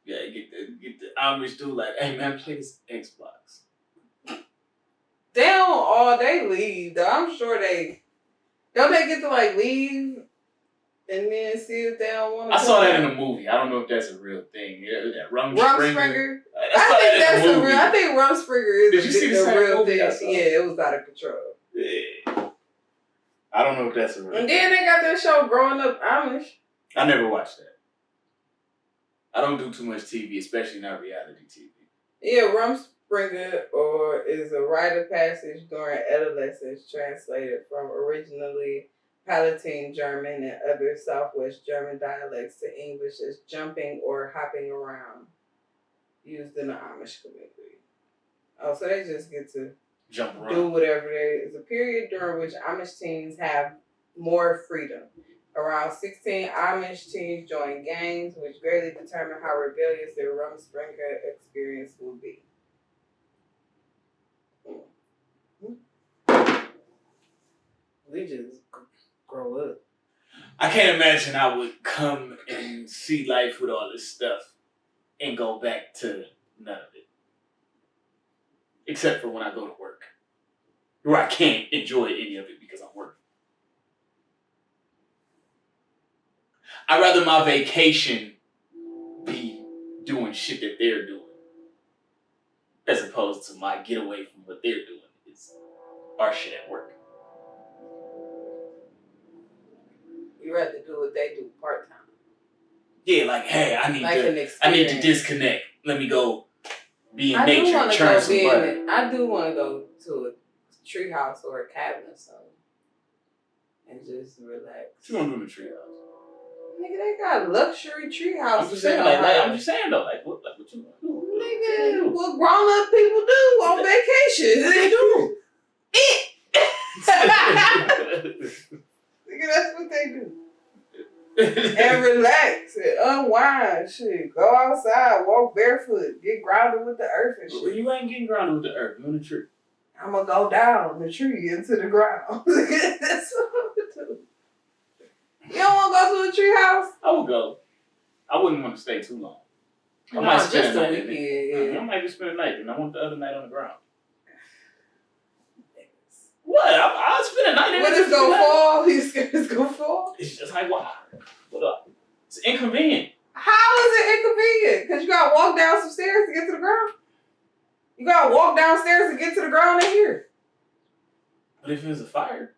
Yeah, get the Amish dude like, hey man, play this Xbox. They don't they leave though. I'm sure they don't get to like leave and then see if they don't want to. I saw that in a movie. I don't know if that's a real thing. Yeah, that Rumspringa. I think Rumspringa Did you see the real movie thing. I saw? Yeah, it was out of control. Yeah. I don't know if that's a real And then they got that show Growing Up Amish. I never watched that. I don't do too much TV, especially not reality TV. Yeah, Rumspringa is a rite of passage during adolescence, translated from originally Palatine German and other Southwest German dialects to English as jumping or hopping around, used in the Amish community. Oh, so they just get to jump around, do whatever they. It's a period during which Amish teens have more freedom. Around 16, Amish teens join gangs, which greatly determine how rebellious their Rumspringa experience will be. We just grow up. I can't imagine I would come and see life with all this stuff and go back to none of it. Except for when I go to work. Where I can't enjoy any of it because I'm working. I'd rather my vacation be doing shit that they're doing. As opposed to my getaway from what they're doing. It's our shit at work. You rather do what they do part time. Yeah, like, hey, I need to disconnect. Let me go be in nature and churn some butter. I do want to go to a tree house or a cabin or something. And just relax. What you gonna do in the tree house? Nigga, they got luxury tree houses. I'm just saying, what you gonna do? Nigga, what grown up people do on vacation. They do. Nigga, that's what they do. And relax and unwind. Shit. Go outside, walk barefoot, get grounded with the earth and shit. Well, you ain't getting grounded with the earth. You're in the tree. I'm gonna go down the tree into the ground. That's what I'm gonna do. You don't want to go to a tree house? I would go. I wouldn't want to stay too long. I might spend a night in it. I might just spend a night, and I want the other night on the ground. What? I'll spend a night in it. When it's gonna fall? You scared it's gonna fall? It's just like, wow. What up? It's inconvenient. How is it inconvenient? Because you gotta walk down some stairs to get to the ground? You gotta walk downstairs to get to the ground in here. But if there's a fire?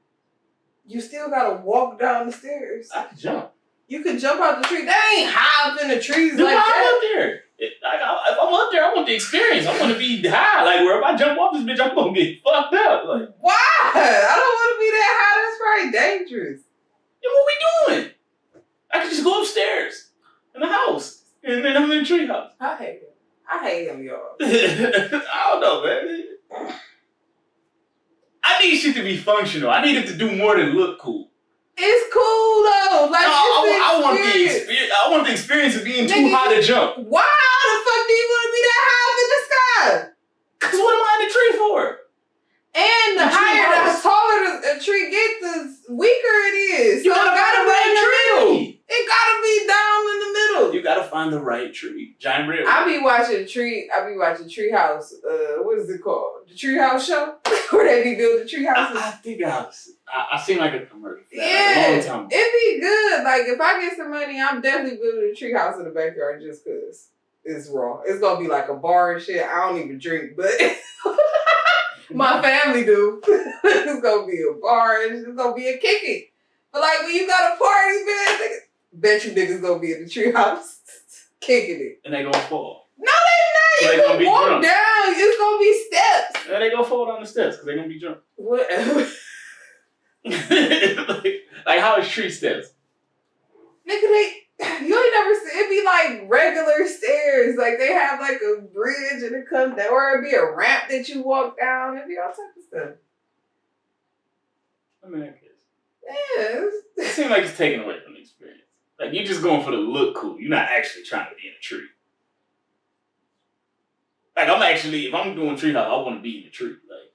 You still gotta walk down the stairs. I could jump. You could jump out the tree. They ain't high up in the trees like that. Up there. If I'm up there, I want the experience. I want to be high. Like, where if I jump off this bitch, I'm gonna get fucked up. Like, why? I don't want to be that high. That's probably dangerous. then what we doing? I could just go upstairs in the house, and then I'm in the treehouse. I hate him, y'all. I don't know, man. I need shit to be functional. I need it to do more than look cool. It's cool though. Like, No, I want the experience. I want the experience of being too high to jump. Why the fuck do you want to be that high up in the sky? Cause what am I in the tree for? And the higher, the taller the tree gets, the weaker it is. You So gotta it gotta find the be right in the tree. middle. It gotta be down in the middle. You gotta find the right tree. Giant red. I be watching Treehouse. What is it called? The Treehouse show, where they be building tree houses. I think I seen like a commercial. For that, Yeah, like a long time ago. it'd be good. Like, if I get some money, I'm definitely building a tree house in the backyard just cause it's raw. It's gonna be like a bar and shit. I don't even drink, but my family do. It's gonna be a bar and it's gonna be a kicking. But like, when you got a party, man, bet you niggas gonna be in the tree house kicking it. And they gonna fall. No, they So they not. gonna You be can walk drunk. down. It's gonna be steps. And they gonna fall down the steps because they gonna be drunk. Whatever. like how is tree steps? Nigga, you ain't never see it be like regular stairs. Like, they have like a bridge and it comes down, or it'd be a ramp that you walk down. It'd be all type of stuff. I mean, I guess. Yeah. It seems like it's taken away from the experience. Like, you're just going for the look cool. You're not actually trying to be in a tree. Like, if I'm doing treehouse, I want to be in the tree. Like,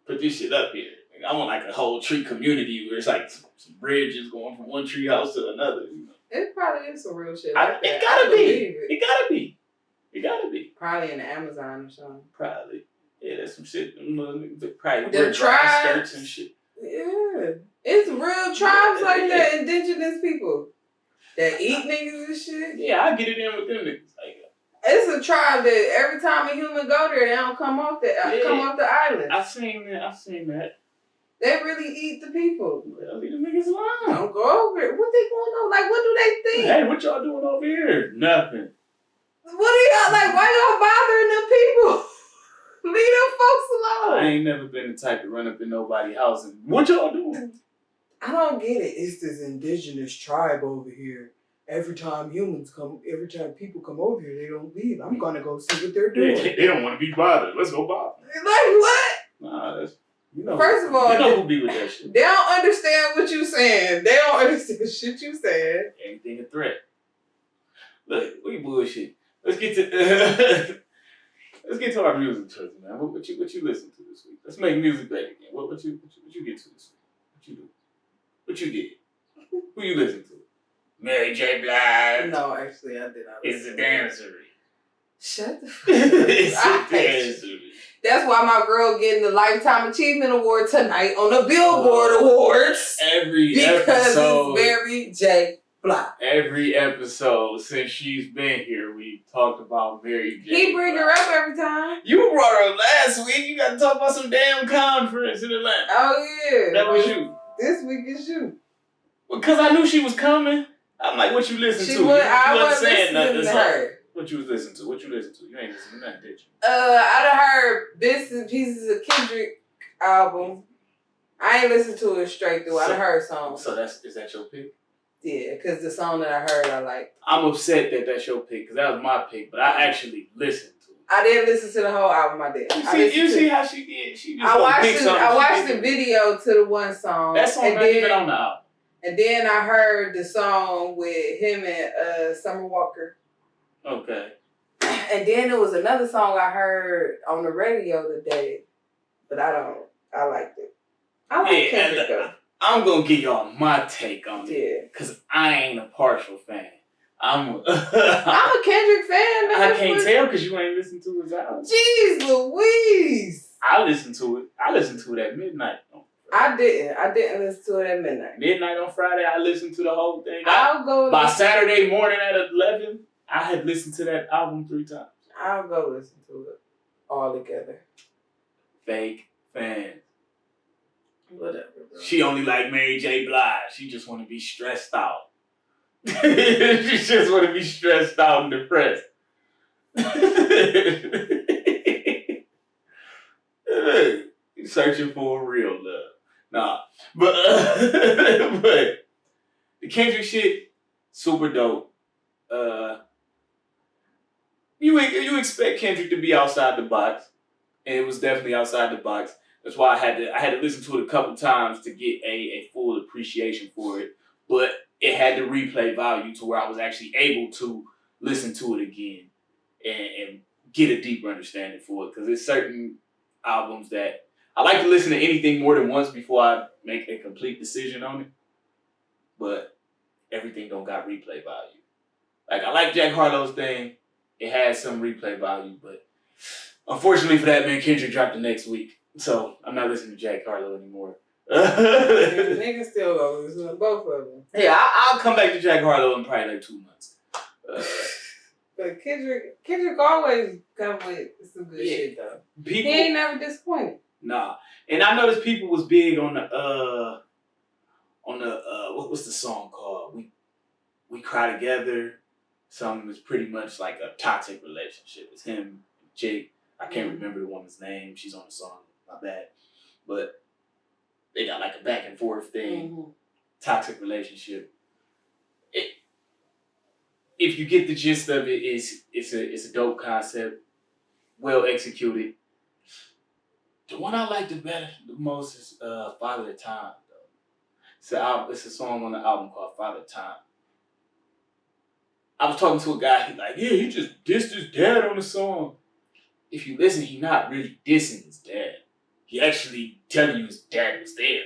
put this shit up here. Like, I want like a whole tree community where it's like some bridges going from one tree house to another. You know? It probably is some real shit. Like that. It gotta I be. believe it. It gotta be. It gotta be. Probably in the Amazon or something. Probably. Yeah, that's some shit. Probably The wear dry tribes. skirts and shit. Yeah. It's real tribes like that, indigenous people that eat niggas and shit. Yeah, I get it in with them niggas. Like, It's a tribe that every time a human go there, they don't come off the island. I've seen that. They really eat the people. Well, leave the niggas alone. Don't go over it. What they going on? Like, what do they think? Hey, what y'all doing over here? Nothing. What are y'all like? Why y'all bothering them people? Leave them folks alone. I ain't never been the type to run up in nobody's house and what y'all doing? I don't get it. It's this indigenous tribe over here. Every time people come over here, they don't leave. I'm gonna go see what they're doing. They don't want to be bothered. Let's go bother. Like, what? Nah, that's First of all, you know who be with that shit. They don't understand what you saying. They don't understand the shit you saying. Anything a threat. Look, we bullshit. Let's get to our music choices, man. What you listen to this week? Let's make music back again. What you get to this week? What you did? Who you listen to? Mary J. Blige. No, actually, I did not. It's a dancery. Shut the fuck up. It's a dancery. That's why my girl getting the Lifetime Achievement Award tonight on the Billboard Awards. Because it's Mary J. Blige. Every episode since she's been here, we talked about Mary J. He bring her up every time. You brought her up last week. You got to talk about some damn conference in Atlanta. Oh, yeah. That was you. This week is you. Because I knew she was coming. I'm like, what you listen to? I wasn't listening to her. What you was listening to? You ain't listening to nothing, did you? I done heard bits and pieces of Kendrick album. I ain't listened to it straight through. I done heard songs. So is that your pick? Yeah, because the song that I heard, I liked. I'm upset that that's your pick, because that was my pick, but I actually listened to it. I didn't listen to the whole album. I did. You see how she did? She just I watched the video to the one song. That song not even on the album. And then I heard the song with him and Summer Walker. Okay. And then there was another song I heard on the radio today, but I liked it. I like Kendrick though. I'm gonna give y'all my take on it. Yeah. Cause I ain't a partial fan. I'm a Kendrick fan. I can't tell because you ain't listened to his album. Jeez Louise. I listened to it at midnight. I didn't listen to it at midnight. Midnight on Friday, I listened to the whole thing. By Saturday morning at 11, I had listened to that album 3 times. I'll go listen to it all together. Fake fan. Whatever, bro. She only like Mary J. Blige. She just want to be stressed out. She just want to be stressed out and depressed. You're searching for real love. Nah. But but the Kendrick shit, super dope. You expect Kendrick to be outside the box, and it was definitely outside the box. That's why I had to listen to it a couple times to get a full appreciation for it. But it had the replay value to where I was actually able to listen to it again and get a deeper understanding for it. Because there's certain albums that I like to listen to anything more than once before I make a complete decision on it. But everything don't got replay value. Like I like Jack Harlow's thing. It has some replay value, but unfortunately for that, man, Kendrick dropped the next week. So I'm not listening to Jack Harlow anymore. Niggas still go listen to both of them. Yeah, I'll come back to Jack Harlow in probably like 2 months. But Kendrick always come with some good shit though. He ain't never disappointed. Nah. And I noticed people was big on the what's the song called? We Cry Together. Something that's pretty much like a toxic relationship. It's him and Jake. I can't remember the woman's name. She's on the song. My bad. But they got like a back and forth thing. Mm-hmm. Toxic relationship. If you get the gist of it, it's a dope concept. Well executed. The one I like the most is Father Time though. It's a song on the album called Father Time. I was talking to a guy, he's like, yeah, he just dissed his dad on the song. If you listen, he's not really dissing his dad. He actually telling you his dad was there.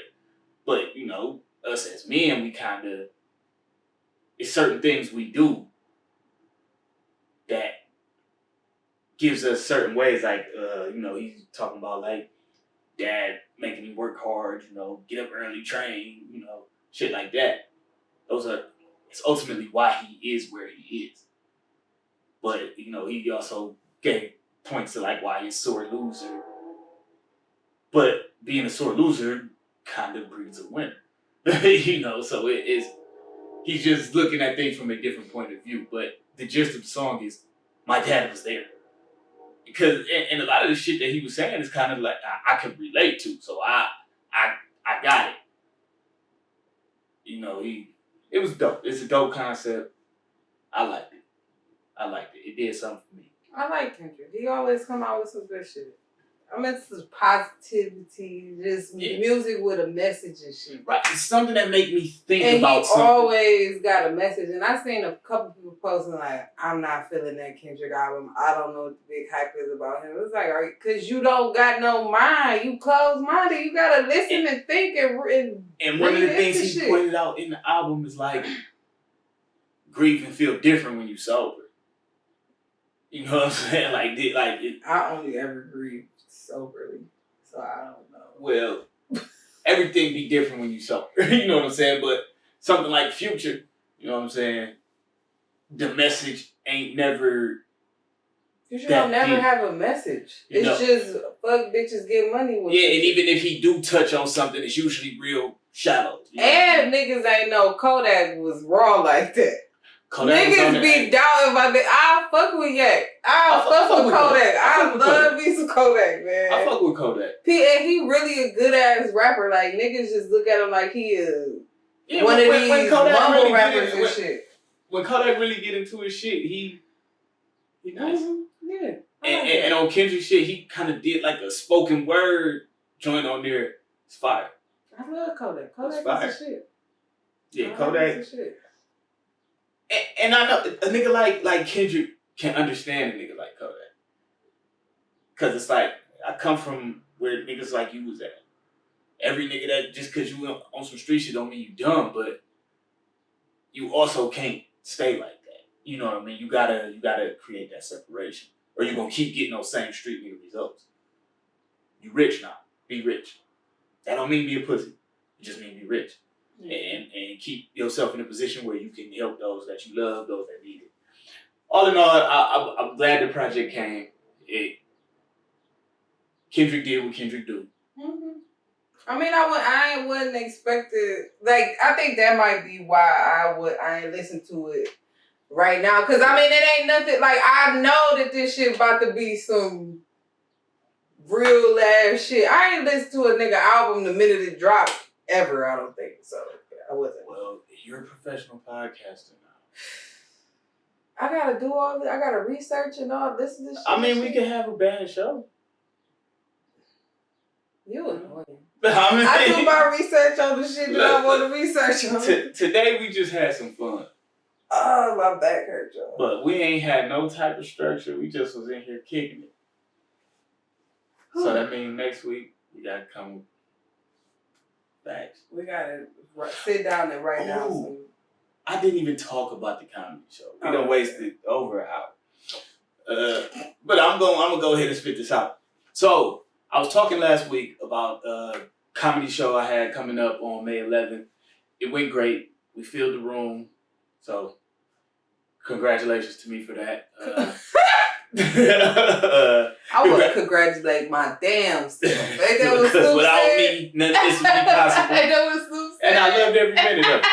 But, you know, us as men, we kind of, it's certain things we do that gives us certain ways. Like, you know, he's talking about like dad making him work hard, you know, get up early, train, you know, shit like that. It's ultimately why he is where he is. But, you know, he also gave points to like why he's a sore loser. But being a sore loser kind of breeds a winner. You know, so he's just looking at things from a different point of view. But the gist of the song is, my dad was there. Because, and a lot of the shit that he was saying is kind of like, I could relate to. So I got it. You know, it was dope. It's a dope concept. I liked it. It did something for me. I like Kendrick. He always come out with some good shit. I mean, it's positivity, just music with a message and shit. Right. It's something that make me think about something. And he always got a message. And I seen a couple people posting like, I'm not feeling that Kendrick album. I don't know what the big hype is about him. It's like, because you don't got no mind. You closed-minded. You got to listen and think and one of the things he pointed out in the album is like, grieve and feel different when you sober. You know what I'm saying? I only ever grieve soberly, so I don't know. Well, everything be different when you sober. You know what I'm saying? But something like Future, you know what I'm saying? The message ain't never. Future don't never have a message. It's just fuck bitches, get money with. Yeah, and even if he do touch on something, it's usually real shallow. You know? And niggas ain't know Kodak was raw like that. Niggas be doubting about that. I fuck with Yak. I fuck with Kodak. I love me some Kodak, man. I fuck with Kodak. And he really a good ass rapper. Like niggas just look at him like he is one of these mumble really rappers and shit. When Kodak really get into his shit, he nice. Mm-hmm. Yeah. And on Kendrick shit, he kind of did like a spoken word joint on there. It's fire. I love Kodak. Kodak is the shit. Yeah, Kodak. And I know a nigga like Kendrick can understand a nigga like Kodak. Cause it's like, I come from where niggas like you was at. Every nigga that just cause you on some street shit don't mean you dumb, but you also can't stay like that. You know what I mean? You gotta create that separation. Or you're gonna keep getting those same street nigga results. You rich now. Be rich. That don't mean be a pussy. It just mean be rich. And keep yourself in a position where you can help those that you love, those that need it. All in all, I'm glad the project came. Kendrick did what Kendrick do. Mm-hmm. I mean, I wouldn't expect it. Like, I think that might be why I ain't listened to it right now. Cause I mean, it ain't nothing, like, I know that this shit about to be some real ass shit. I ain't listened to a nigga album the minute it dropped ever, I don't think. So, I wasn't. Well, you're a professional podcaster now. I gotta do all this. I gotta research and all this shit. I mean, we can have a bad show. You annoying. I do my research on the shit that I want to research on. Today we just had some fun. Oh, my back hurt, y'all. But we ain't had no type of structure. We just was in here kicking it. So that means next week we gotta come with facts. We gotta sit down and write down some. I didn't even talk about the comedy show. We done wasted over an hour. But I'm gonna go ahead and spit this out. So I was talking last week about a comedy show I had coming up on May 11th. It went great. We filled the room. So congratulations to me for that. I want to congratulate my damn self. Because without me, none of this would be possible. That was Snoop said. And I loved every minute of it.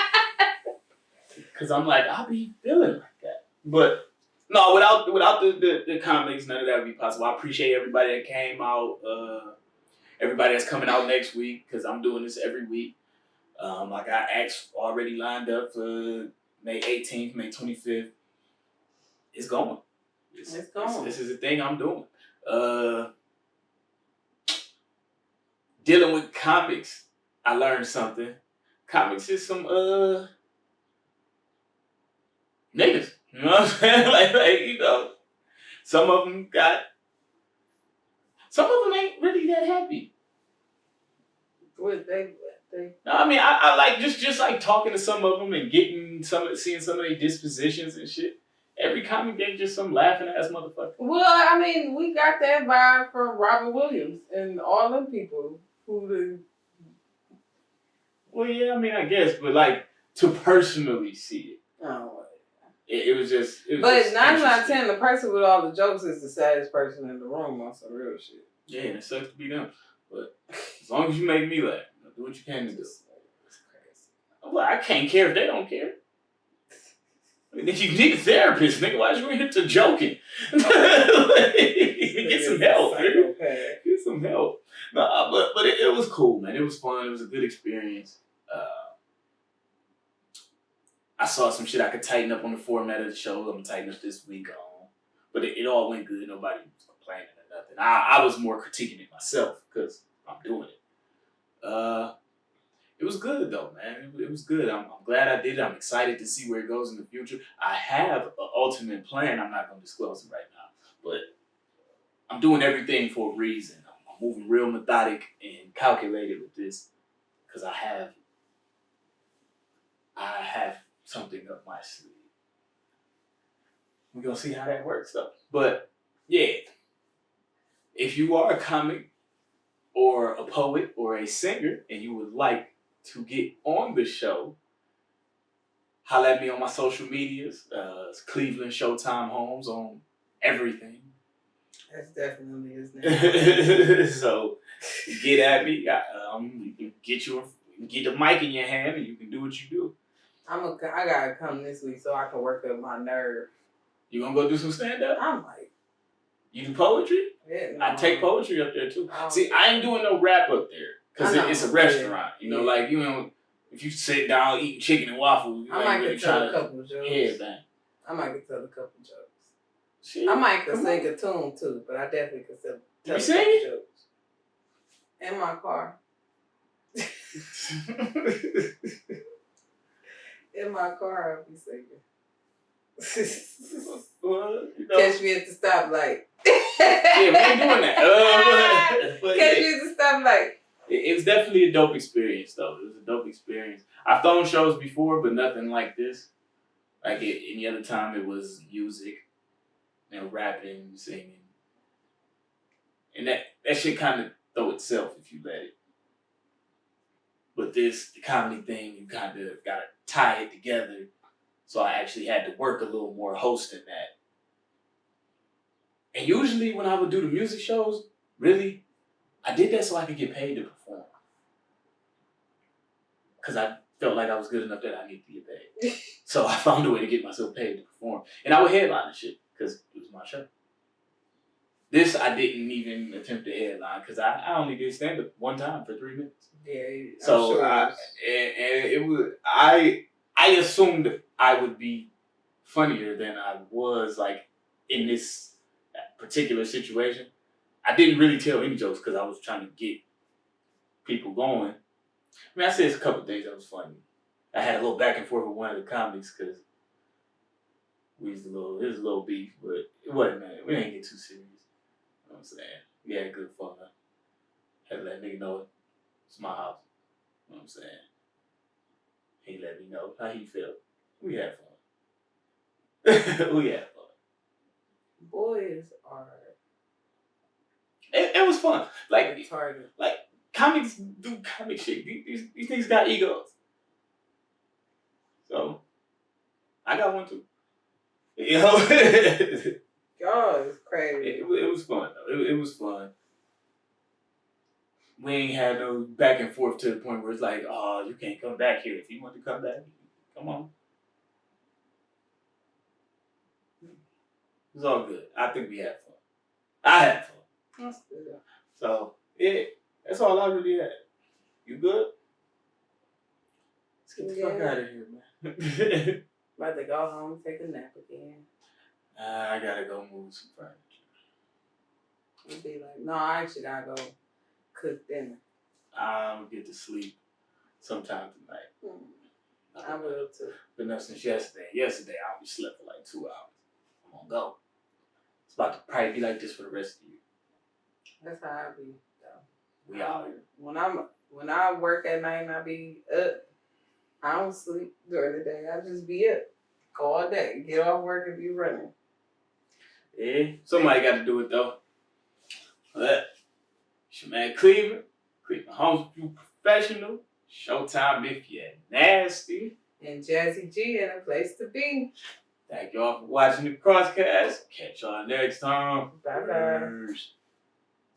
Because I'm like, I'll be feeling like that. But no, without the comics, none of that would be possible. I appreciate everybody that came out. Everybody that's coming out next week, because I'm doing this every week. I got acts already lined up for May 18th, May 25th. It's going. It's going. This is the thing I'm doing. Dealing with comics, I learned something. Comics is some niggas. You know what I'm saying? like you know, some of them ain't really that happy. What they? No, I mean, I like just like talking to some of them and seeing some of their dispositions and shit. Every comic they just some laughing ass motherfucker. Well, I mean, we got that vibe from Robert Williams and all them people Well, yeah, I mean, I guess, but like to personally see it. Oh. It was just. But 9 out of 10, the person with all the jokes is the saddest person in the room on some real shit. Yeah, and it sucks to be them. But as long as you make me laugh, do what you can to do. Well, I can't care if they don't care. I mean, if you need a therapist, nigga, why you in here to joking? Get some help, nigga. Get some help. No, but it was cool, man. It was fun. It was a good experience. I saw some shit I could tighten up on the format of the show. I'm gonna tighten up this week on. But it all went good. Nobody was complaining or nothing. I was more critiquing it myself because I'm doing it. It was good though, man. It was good. I'm glad I did it. I'm excited to see where it goes in the future. I have an ultimate plan. I'm not gonna disclose it right now, but I'm doing everything for a reason. I'm moving real methodic and calculated with this because I have something up my sleeve. We're gonna see how that works though. But yeah, if you are a comic or a poet or a singer and you would like to get on the show, holla at me on my social medias. It's Cleveland Showtime Holmes on everything. That's definitely his name. So get at me. You can get the mic in your hand and you can do what you do. I gotta come this week so I can work up my nerve. You gonna go do some stand up? I'm like, you do poetry? Yeah, no. I take poetry up there too. See, I ain't doing no rap up there because it's a restaurant. You know, like you know, if you sit down eating chicken and waffles, I might get tell a couple jokes. Yeah, man. I might get tell a couple jokes. Shit. I might could sing a tune too, but I definitely could tell a couple jokes. In my car. In my car, I'll be singing. Well, you know. Catch me at the stoplight. Yeah, we ain't doing that. Catch me at the stoplight. It was definitely a dope experience, though. It was a dope experience. I've thrown shows before, but nothing like this. Like any other time, it was music, you know, rapping, singing, and that shit kind of throw itself if you let it. But the comedy thing, you kind of gotta tie it together. So I actually had to work a little more hosting that. And usually when I would do the music shows, really, I did that so I could get paid to perform. Because I felt like I was good enough that I needed to get paid. So I found a way to get myself paid to perform. And I would headline and shit because it was my show. This I didn't even attempt to headline because I only did stand up one time for 3 minutes. Yeah. So sure I assumed I would be funnier than I was like in this particular situation. I didn't really tell any jokes because I was trying to get people going. I mean, I said a couple of things that was funny. I had a little back and forth with one of the comics because it was a little beef, but it wasn't, man. We didn't get too serious. You know what I'm saying? We had good fun. Had to let nigga know it's my house. You know what I'm saying? He let me know how he felt. We had fun. We had fun. Boys are. It was fun. Like retarded. Like comics do comic shit. These things got egos. So I got one too. You know. Y'all is crazy. It was fun though. It was fun. We ain't had no back and forth to the point where it's like, oh, you can't come back here. If you want to come back, come on. It was all good. I think we had fun. I had fun. That's good. So, yeah, that's all I really had. You good? Let's get the fuck out of here, man. About to go home, take a nap again. I gotta go move some furniture. And be like, no, I actually gotta go cook dinner. I'll get to sleep sometime tonight. I will too. Been up since yesterday. Yesterday, I only slept for like 2 hours. I'm gonna go. It's about to probably be like this for the rest of the year. That's how I be, though. We out here. When I work at night and I be up, I don't sleep during the day. I just be up all day. Get off work and be running. Yeah, somebody got to do it though. But it's your man Cleveland Homes View Professional. Showtime if you're nasty. And Jazzy G in a place to be. Thank y'all for watching the Crosscast. Catch y'all next time. Bye-bye. Peace.